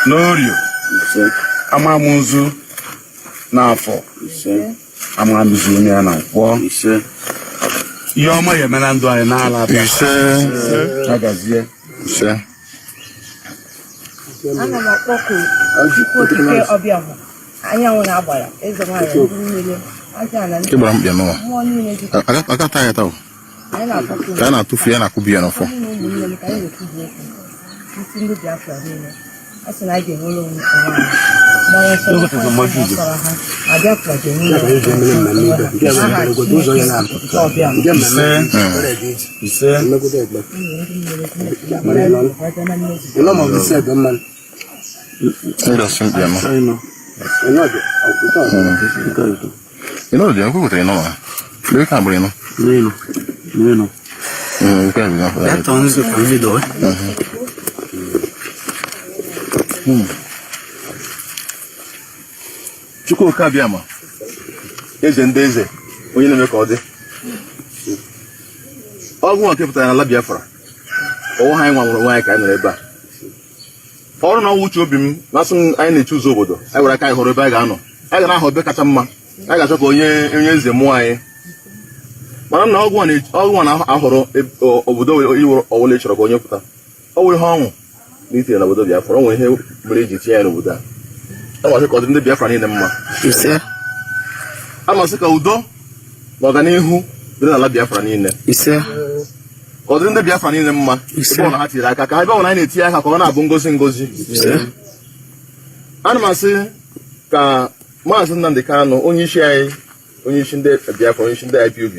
Norio. Amamunzu n'afọ. Amamunzu onye na nkwọ. Ihe ọma ya mere ndụ anyị n'ala abịa. Agazie. Ana m akpọku Chukwu okike ọbịa hụ. Anyanwụ na-agbara. Eze nwanyị ndị niile. Aja na ndị. Mmụọ niile dị. Akata ya taa. Ka na atufu ya na kubia no fo. Chukwu Kabiama. Eze ndị eze. Onye na-eme ka ọ dị. Ọgwụ nwa kepụtara n'ala Biafra. Ọwụ ha anyị nwanwụrụ nwaanyị ka anyị nọrọ ebe a. Ọrụ na ọnwụ uche obi m na-asụ anyị na-eche ụzọ obodo. Anyị gwara ka anyị hụrụ ebe anyị ga-anọ. Anyị ga na-ahụ ebe kacha mma. Anyị ga-achọ ka onye eze mụọ anyị. Mana na ọgwụ na-ahọrọ obodo ọwụla chọrọ ka onye pụta. Ọ nwere ihe ọṅụ n'itinye na obodo Biafra. Ọ nwere ihe mere eji tinye ya n'obodo a. Amasị ka ọ dị ndị Biafra niile mma. Amasị ka udo na ọganihu dị n'ala Biafra niile. Ka ọ dị ndị Biafra niile mma. Ebe ọ na ha tiri aka ka ha ebe ọ na anyị na-etinye aka ka ọ na-abụ ngozi ngozi. Ana m asị ka Maazị Nnamdi Kanu onye isi anyị, onye isi ndị Biafra, onye isi ndị IPOB,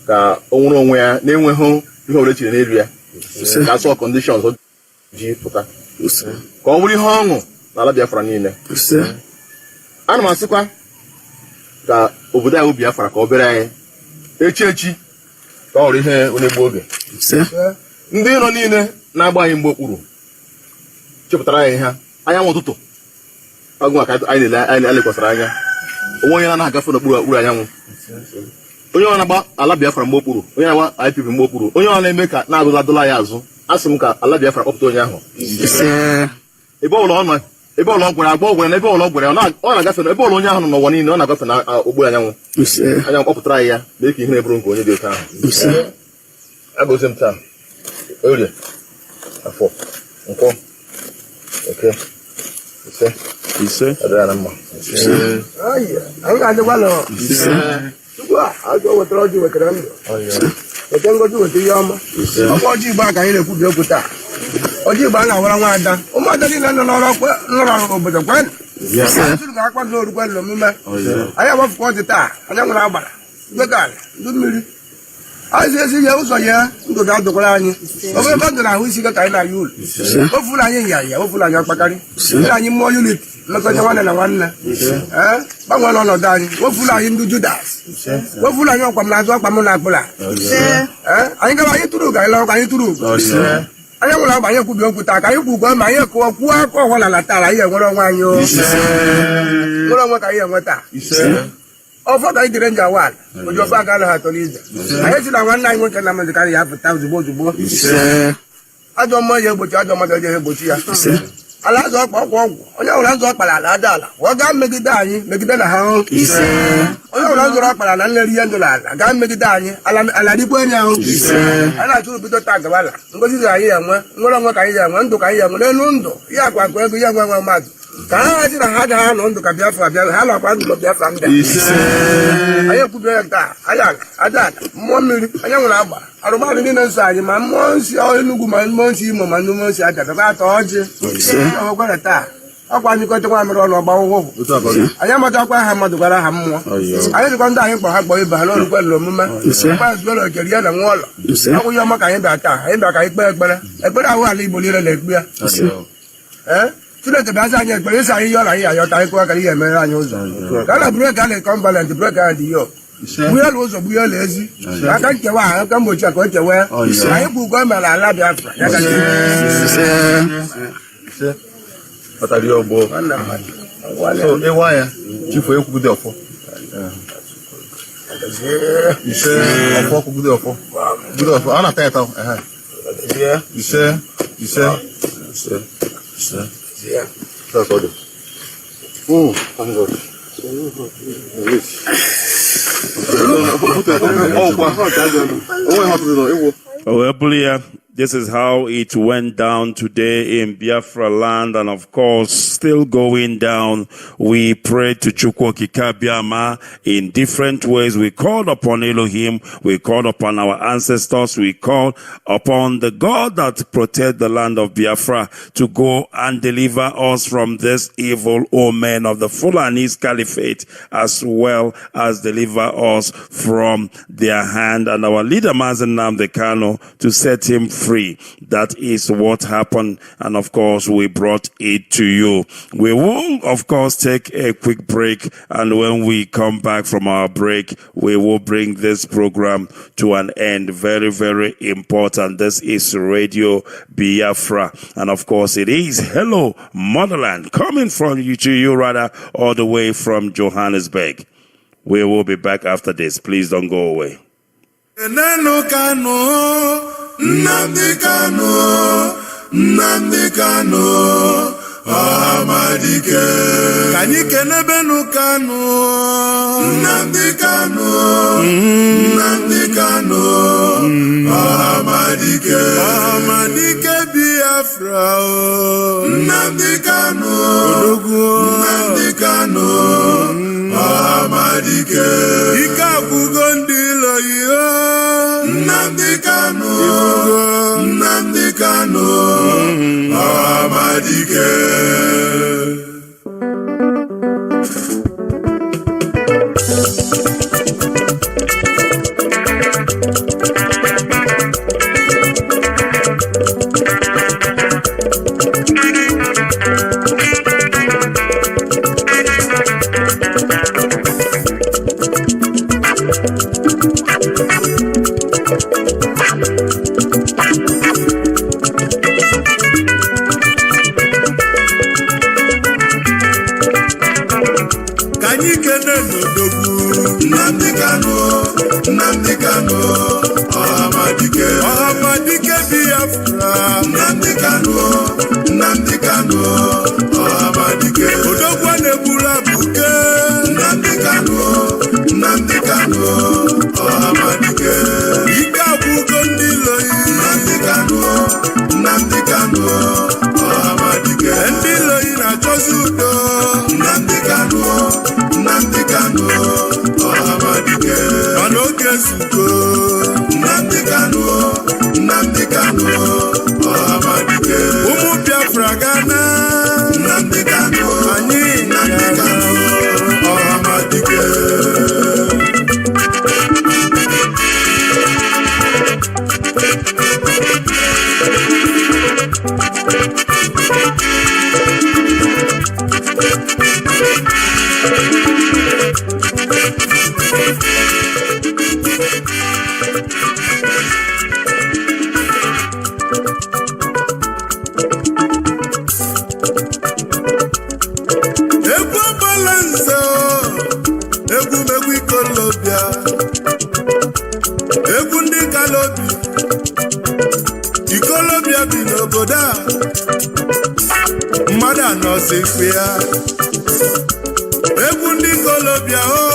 ka o nwere onwe ya na-enweghị ihe ọbụla echiri n'elu ya. Ka asọ conditions ji pụta. Ka ọ bụrụ ihe ọṅụ n'ala Biafra niile. Ana m asịkwa ka obodo anyị Biafra ka ọ bịara anyị echi ka ọ hụrụ ihe onye gbuo oge. Ndị iro niile na-agba anyị mgbe okpuru chepụtara anyị ha anyanwụ ụtụtụ ọgwụ maka anyị lekwasịrị anya onwe onye na-agafe n'okpuru anyanwụ, onye ọ na-agba ala Biafra mgbe okpuru, onye na-agba IPOB mgbe okpuru, onye ọ na-eme ka na-agụza adụla ya azụ. Asị m ka ala Biafra kpọpụta onye ahụ ebe ọbụla ọ gwara agba ọgwara na ebe ọbụla ọ gwara ọ na-agafe na ebe ọbụla onye ahụ nọ n'ụwa niile ọ na-agafe na okpuru anyanwụ. Anyanwụ kpọpụtara anyị ya mee ka ihe na-eburu nke onye dị oke ahụ. Agụzi m taa Orie, Afọ, Nkwọ, Eke, Ise, Adịara mma. Anyị ga-adịkwa nọ. Tupu ajọ wetara ọjị wetara ndụ. Weta ngozi weta ihe ọma. Ọkwa ọjị Igbo a ka anyị na-ekwubi okwu taa. Ọjị Igbo a na-awara nwaada. Ụmụada niile nọ n'ọrụ obodo kwen. Asụrụ ga-akpa n'orukwe n'omume. Anyị agbafukwa ọjị taa. Anyanwụ na-agbara. Igwegali, ndụ mmiri. Anyị esi ya ụzọ ya ndụ ga-adụkwara anyị. Obere ebe ndụ na-ahụ isi ka anyị na-ayị ụlọ. Ofuru anyị nyanya, ofuru anyị akpakarị. Ndị anyị mmụọ unit mmekọta nwanne na nwanne. Gbanwee n'ọnọdụ anyị. Wefuru anyị ndị Judas. Wefuru anyị ọkwa m na-azụ ọkwa m na-akpụla. Anyị gara anyị tụrụ ụgọ, anyị lọrọ ka anyị tụrụ ụgọ. Anyị nwere agba anyị ekwubi okwu taa ka anyị kwugo ma anyị kụọ kwuo aka ọhụrụ na latara anyị enwere onwe anyị. Nwere onwe ka anyị enwe taa. Ọfọ ka anyị dịrị nja wan oji ọfọ aga anaghị atọrọ ije. Anyị si na nwanne anyị nwoke na Nnamdi Kanu ya apụta ozugbo ozugbo. ajọ mma ya egbochi ajọ mmadụ eje egbochi ya ala azụ ọkpa ọgwụ onye ọbụla azụ ọkpara ala ada ala ọ gaa megide anyị megide na ha onye ọbụla zụrụ ọkpara na nleri ihe ndụ ala gaa megide anyị ala dịkwa enyi ahụ a na-achụrụ bido taa gabala ngozi ziri anyị ya enwe nwere onwe ka anyị ya enwe ndụ ka anyị ya enwe n'elu ndụ ihe akwa akwa ego ihe nwe nwe mmadụ ka ha hazi na ha agaghị anọ ndụ ka Biafra bịa ha nakwa ndụ Biafra ndị anyị ekwubere ya taa aja mmụọ mmiri anyị nwere agba arụmadụ ndị na-eso anyị ma mmụọ nsị Enugu ma mmụọ nsị Imo ma mmụọ nsị Abịa bịa atọ ọjị ọgwara taa ọkwa anyị kọcha nwa mere ọnụ ọgba ụgwụ anyị amatakwa ha mmadụ gwara ha mmụọ anyị dịkwa ndị anyị kpọrọ ha kpọọ ibe ha n'ọrụkwe lụrụ omume mkpazụlọ kere ya na nwa ụlọ akwụghị ọma ka anyị bịa taa anyị bịa ka anyị kpee ekpere ahụ ala Igbo niile na-ekpe ya Chineke bịazi anyị ekpere ịsa anyị yọrọ anyị ayọta anyị kụwa ka ihe emere anyị ụzọ ka a na brek a na-ekọ mbalent brek a dị yo bunyelu ụzọ bunyelu ezi aka nkewa ahụ aka mgbochi ka o chewe anyị bụ ugo mere ala Biafra ịwa ya chifu ekwugide ọfọ ọfọ kwugide ọfọ a na-ata eta ise that's all. Thank God. This is how it went down today in Biafra land, and of course, still going down. We prayed to Chukwu Kikabiama in different ways. We called upon Elohim. We called upon our ancestors. We called upon the God that protect the land of Biafra to go and deliver us from this evil omen of the Fulanese Caliphate, as well as deliver us from their hand, and our leader Mazi to set him free. That is what happened, and of course we brought it to you. We will of course take a quick break, and when we come back from our break, we will bring this program to an end. Very, very important. This is Radio Biafra, and of course it is Hello Motherland, coming from you to you rather, all the way from Johannesburg. We will be back after this. Please don't go away. Nnamdi Kanu, Amadike. Kani kenebenu Kanu, Nnamdi Kanu, Amadike Biafra, Nnamdi Kanu, Amadike. Ikechukwu ndilo yo, Nnamdi Kanu, Amadike. Nnamdi Kanu, Amadike Biafra. Nnamdi Kanu, Amadike. Odogwa nebula buke. Nnamdi Kanu, Amadike. Ikechukwu ndilo yi. Nnamdi Kanu, Amadike. Ndilo yi na chozudo. Nnamdi Kanu, Amadike. Manoke suko. Nnamdi Kanu, Amadike. Umu Biafra Ghana. Nnamdi Kanu, Amadike. Ikolobia bi n'obodo a mmadụ anọzikwa ya egwu ndị kolobịa o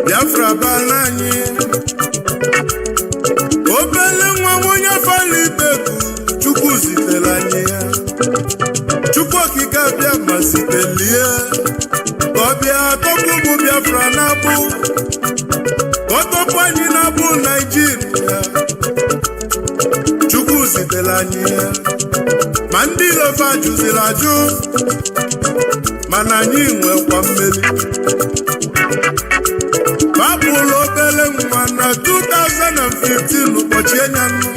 Biafra bala anyị obele nwa onye falibeku Chukwu zitere anyị ya Chukwu okike abịa ma zitelie ka ọ bịa tọpụ ụmụ Biafra na-abụ ka ọ tọpụ anyị na-abụ Naịjirịa Chukwu zitere anyị ya ma ndị ilofe ajụziri ajụ mana anyị nwekwa mmeri babụlụ obele nwa na 2015 ụbọchị enyanụ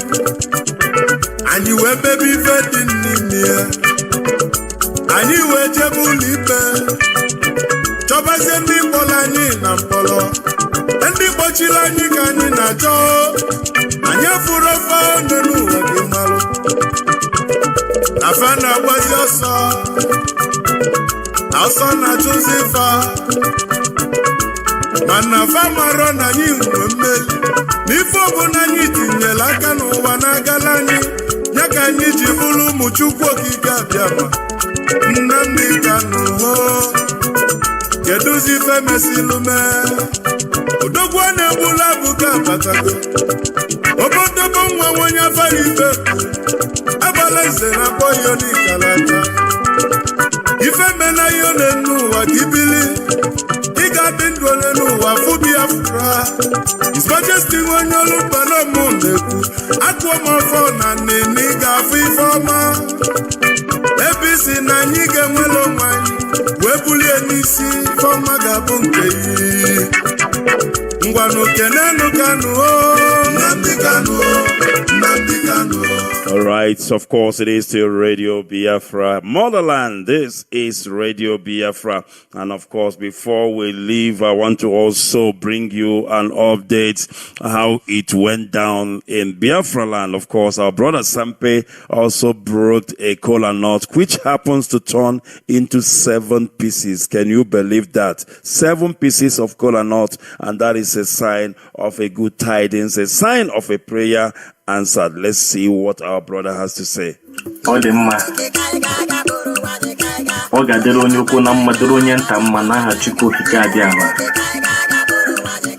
anyị wee bebe ife dị n'ime ya anyị wee jebe ụlọ ikpe chọbazie ndị mkpọrọ anyị na mkpọrọ ndị kpọchiri anyị ka anyị na-achọ anyị fụrụ ofe ọnụ n'ụwa gị marụ afa na-agbazi ọsọ na-achụzi fa mana fa marọ na anyị nwe mmeri n'ife ọbụla anyị tinyere aka n'ụwa na-agala anyị ya ka anyị ji bụrụ ụmụ Chukwu okike abịama Nnamdi Kanu kedụzi ife mesilu mee odogwu a na-egbula abụka abatago obodobo nwa onye afara ibe agbala nze na akpọ ya n'ikalata ife mena ihe ole n'ụwa ka ibili ị ga-adị ndụ ole n'ụwa fụ Biafra His Majesty onye olu mbala mụ na-ekwu akụọ m ọfọ na nne ị ga-afụ ife ọma ebe isi na anyị ga-enwere onwe anyị wee bulie n'isi ife ọma ga-abụ nke iyi ngwanụ kenenu Kanu Nnamdi Kanu Nnamdi Kanu. All right, of course, it is still Radio Biafra. Motherland, this is Radio Biafra. And of course, before we leave, I want to also bring you an update how it went down in Biafra land. Of course, our brother Sampe also broke a kola nut, which happens to turn into 7 pieces. Can you believe that? 7 pieces of kola nut, and that is a sign of a good tidings, a sign of a prayer answered. Let's see what our brother has to say. Odemma Ogadero onye ukwu na mmadụ onye nta mma n'aha Chukwu okike abịama.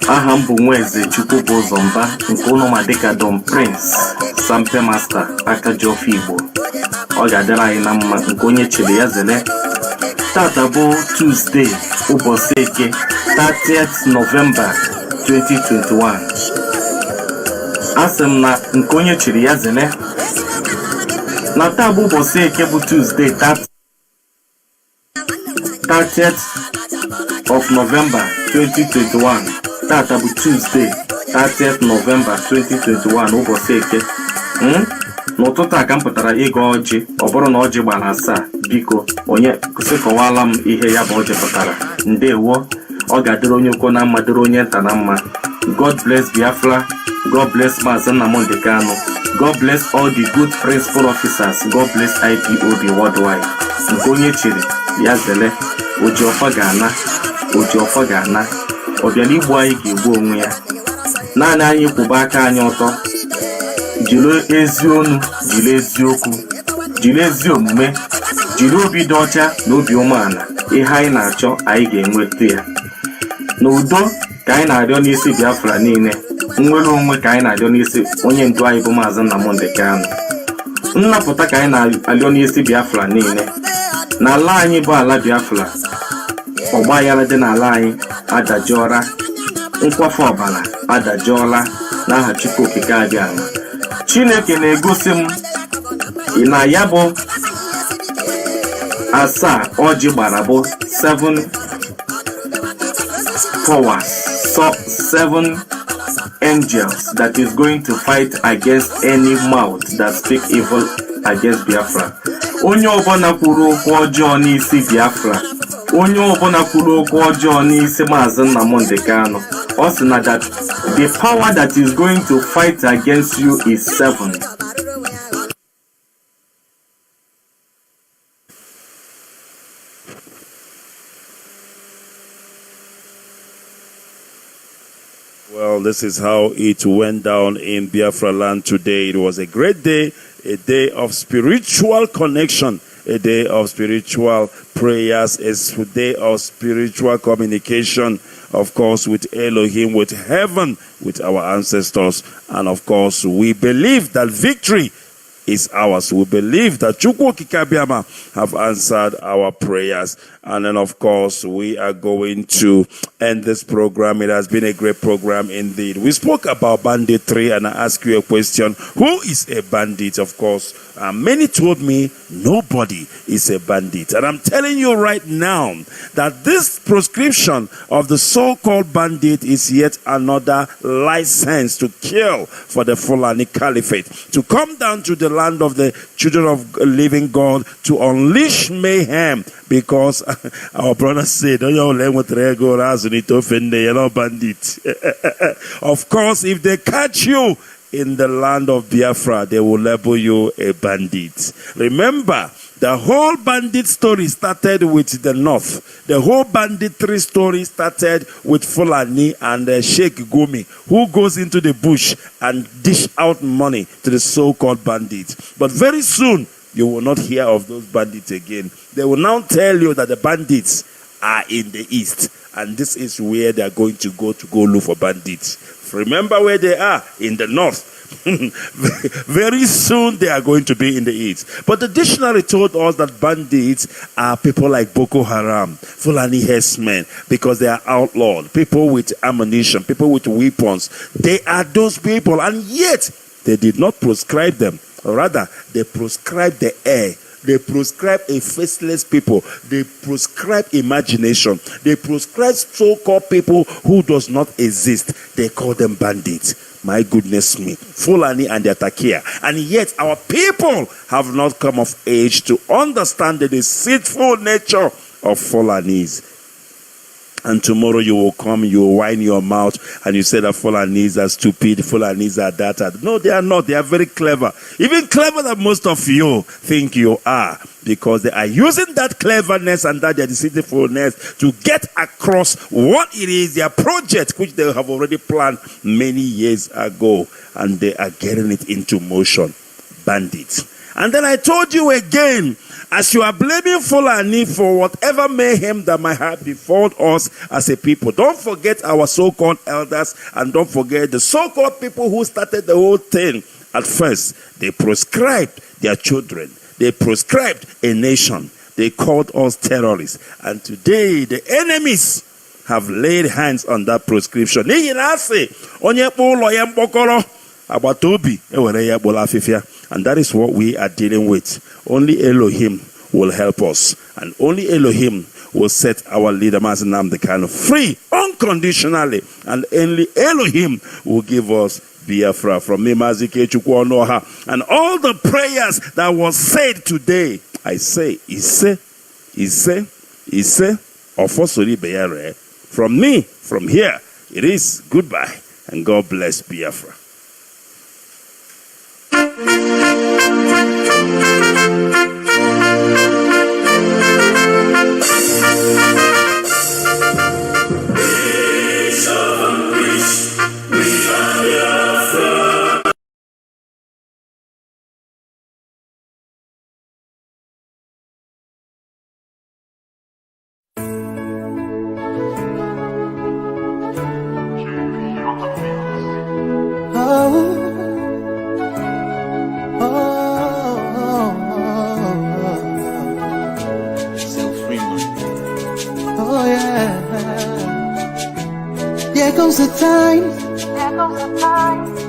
Aha m bụ Nweze Chukwu bụ ụzọ mba nke ụnụ ma dịka Don Prince Sampe Master aka ji ofe Igbo. Ọ ga-adịrị anyị na mma nke onye chere ya zele. Tata bụ Tuesday ụbọchị Eke 30th November 2021. Asị m na nke onye chiri ya zele na taa bụ ụbọchị Eke bụ Tuesday 30th of November 2021. Tata bụ Tuesday 30th November 2021 ụbọchị Eke. N'ụtụtụ a ka m pụtara ịga ọjị, ọ bụrụ na ọjị gbara 7, biko onye kwụsị kọwala m ihe ya bụ ọjị pụtara. Ndewo, ọ ga-adịrị onye ukwu na mma dịrị onye nta na mma. God bless Biafra. God bless Mazi Nnamdi Kanu. God bless all the good principal officers. God bless IPOB worldwide. Nke onye chiri ya zele, oji ọfa ga-ana, ọ bịara igbu anyị ga-egbu onwe ya. Naanị anyị kwụba aka anyị ọtọ, jiri ezi onu, jiri eziokwu, jiri ezi omume, jiri obi dị ọcha na obi umeala. Ihe anyị na-achọ anyị ga-enweta ya. N'udo ka anyị na-arịọ n'isi Biafra niile. Nnwere onwe ka anyị na-arịọ n'isi onye ndu anyị bụ Mazi Nnamdi Kanu. Nnapụta ka anyị na-arịọ n'isi Biafra niile. N'ala anyị bụ ala Biafra, ọgbaghara dị n'ala anyị adajọọla, nkwafu ọbara adajọọla n'aha Chukwu okike abịama. Chineke na-egosi m na ya bụ 7 ọjị gbara bụ 7 powers, so 7 angels that is going to fight against any mouth that speak evil against Biafra. Onye ọbụla kwuru okwu ọjọọ n'isi Biafra, onye ọbụla kwuru okwu ọjọọ n'isi Mazi Nnamdi Kanu, ọ sị na that the power that is going to fight against you is 7. Well, this is how it went down in Biafra land today. It was a great day a day of spiritual connection, a day of spiritual prayers, a day of spiritual communication, of course, with Elohim, with heaven, with our ancestors. And of course, we believe that victory is ours. We believe that Chukwu Kikabiama have answered our prayers. And then, of course, we are going to end this program. It has been a great program indeed. We spoke about banditry, and I asked you a question. Who is a bandit? Of course, many told me nobody is a bandit. And I'm telling you right now that this proscription of the so-called bandit is yet another license to kill for the Fulani Caliphate, to come down to the land of the children of living God, to unleash mayhem, because our brother said, you're not bandit. Of course, if they catch you in the land of Biafra, they will label you a bandit. Remember, the whole bandit story started with the north. The whole banditry story started with Fulani and Sheikh Gumi, who goes into the bush and dish out money to the so-called bandits. But very soon, you will not hear of those bandits again. They will now tell you that the bandits are in the east, and this is where they are going to go look for bandits. Remember where they are? In the north. Very soon they are going to be in the east. But the dictionary told us that bandits are people like Boko Haram, Fulani herdsmen, because they are outlawed, people with ammunition, people with weapons. They are those people, and yet they did not proscribe them. Rather, they proscribed the air. They proscribe a faceless people. They proscribe imagination. They proscribe so-called people who does not exist. They call them bandits. My goodness me. Fulani and their Takia. And yet our people have not come of age to understand the deceitful nature of Fulanis. And tomorrow you will come, you will whine your mouth, and you say that Fulanis are stupid, Fulanis are that. No, they are not. They are very clever. Even clever than most of you think you are. Because they are using that cleverness and that their deceitfulness to get across what it is, their project, which they have already planned many years ago. And they are getting it into motion. Bandits. And then I told you again, as you are blaming Fulani for whatever mayhem that might have befallen us as a people, don't forget our so-called elders, and don't forget the so-called people who started the whole thing. At first, they proscribed their children. They proscribed a nation. They called us terrorists. And today, the enemies have laid hands on that proscription. And that is what we are dealing with. Only Elohim will help us. And only Elohim will set our leader, Mazi the kind of free, unconditionally. And only Elohim will give us Biafra. From me, Mazi, Ikechukwu, Onoha. And all the prayers that was said today, I say, Ise, Ofosori Beyare. From me, from here, it is goodbye. And God bless Biafra.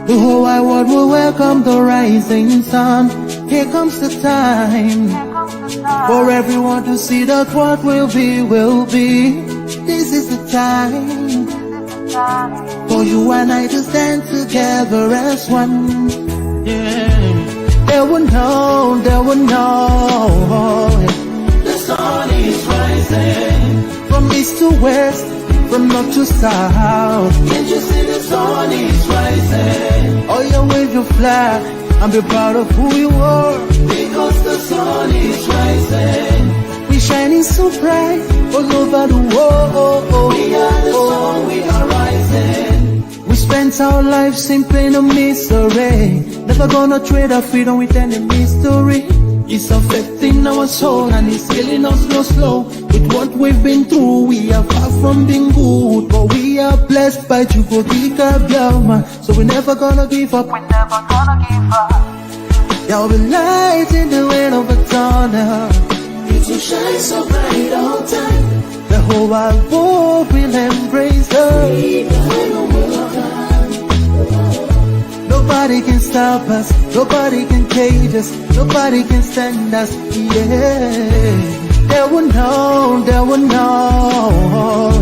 The whole wide world will welcome the rising sun. Here comes the time for everyone to see that what will be, will be. This is the time for you and I to stand together as one. Yeah. They will know. The sun is rising from east to west, from north to south. Can't you see the sun is rising? Oh, you wave your flag and be proud of who you are. Because the sun is rising. We shining so bright all over the world. We are the sun, we are rising. We spend spent our lives in pain and misery. Never gonna trade our freedom with any mystery. It's affecting our soul and it's killing us slow. With what we've been through, we are far from being good, but we are blessed by Chukwu Biafra. So we're never gonna give up. We're never gonna give up. There will be light in the wind of a tunnel. It will shine so bright all time. The whole wide world will embrace us. Nobody can stop us, nobody can cage us, nobody can stand us, yeah. They will know, they will know.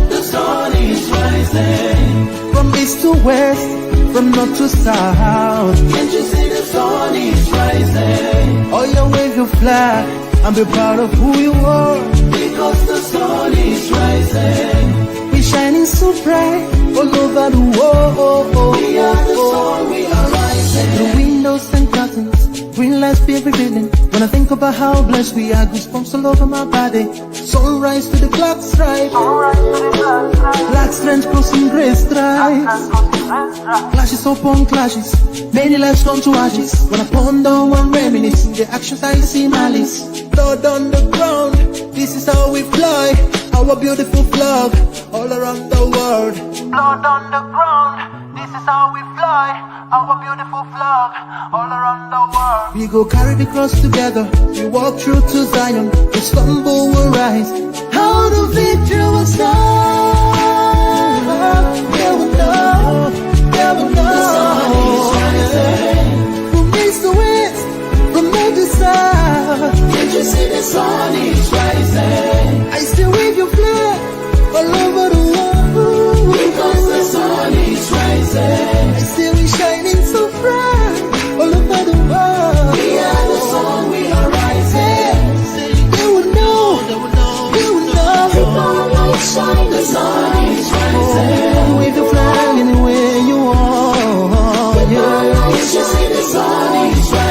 The sun is rising. From east to west, from north to south. Can't you see the sun is rising? Oh, you wave your flag and be proud of who you are. Because the sun is rising. We're shining so bright all over the world. We are the sun, we are rising. The windows and curtains, green lights be revealing. When I think about how blessed we are, goosebumps all over my body. Sunrise to the black stripe, black strands crossing grey stripes. Clashes upon clashes, many lives come to ashes. When I ponder and reminisce, the actions I see malice. Blood on the ground, this is how we fly. Our beautiful flag, all around the world. Blood on the ground, this is how we fly. Our beautiful flag, all around the world. We go carry the cross together. We walk through to Zion. We stumble, we'll rise. How the victory will start. They will know. They will know. The sun is rising. From east to west, from north to south. Can't you see the sun is rising? I still wave your flag all over the world. Because the sun is rising. I still be shining so bright all over the world. We are the sun, we are rising. They will know, they will know, they will know. Keep our light shine, the sun is rising. Wave your flag anywhere you are. Keep our light shine, the sun is rising.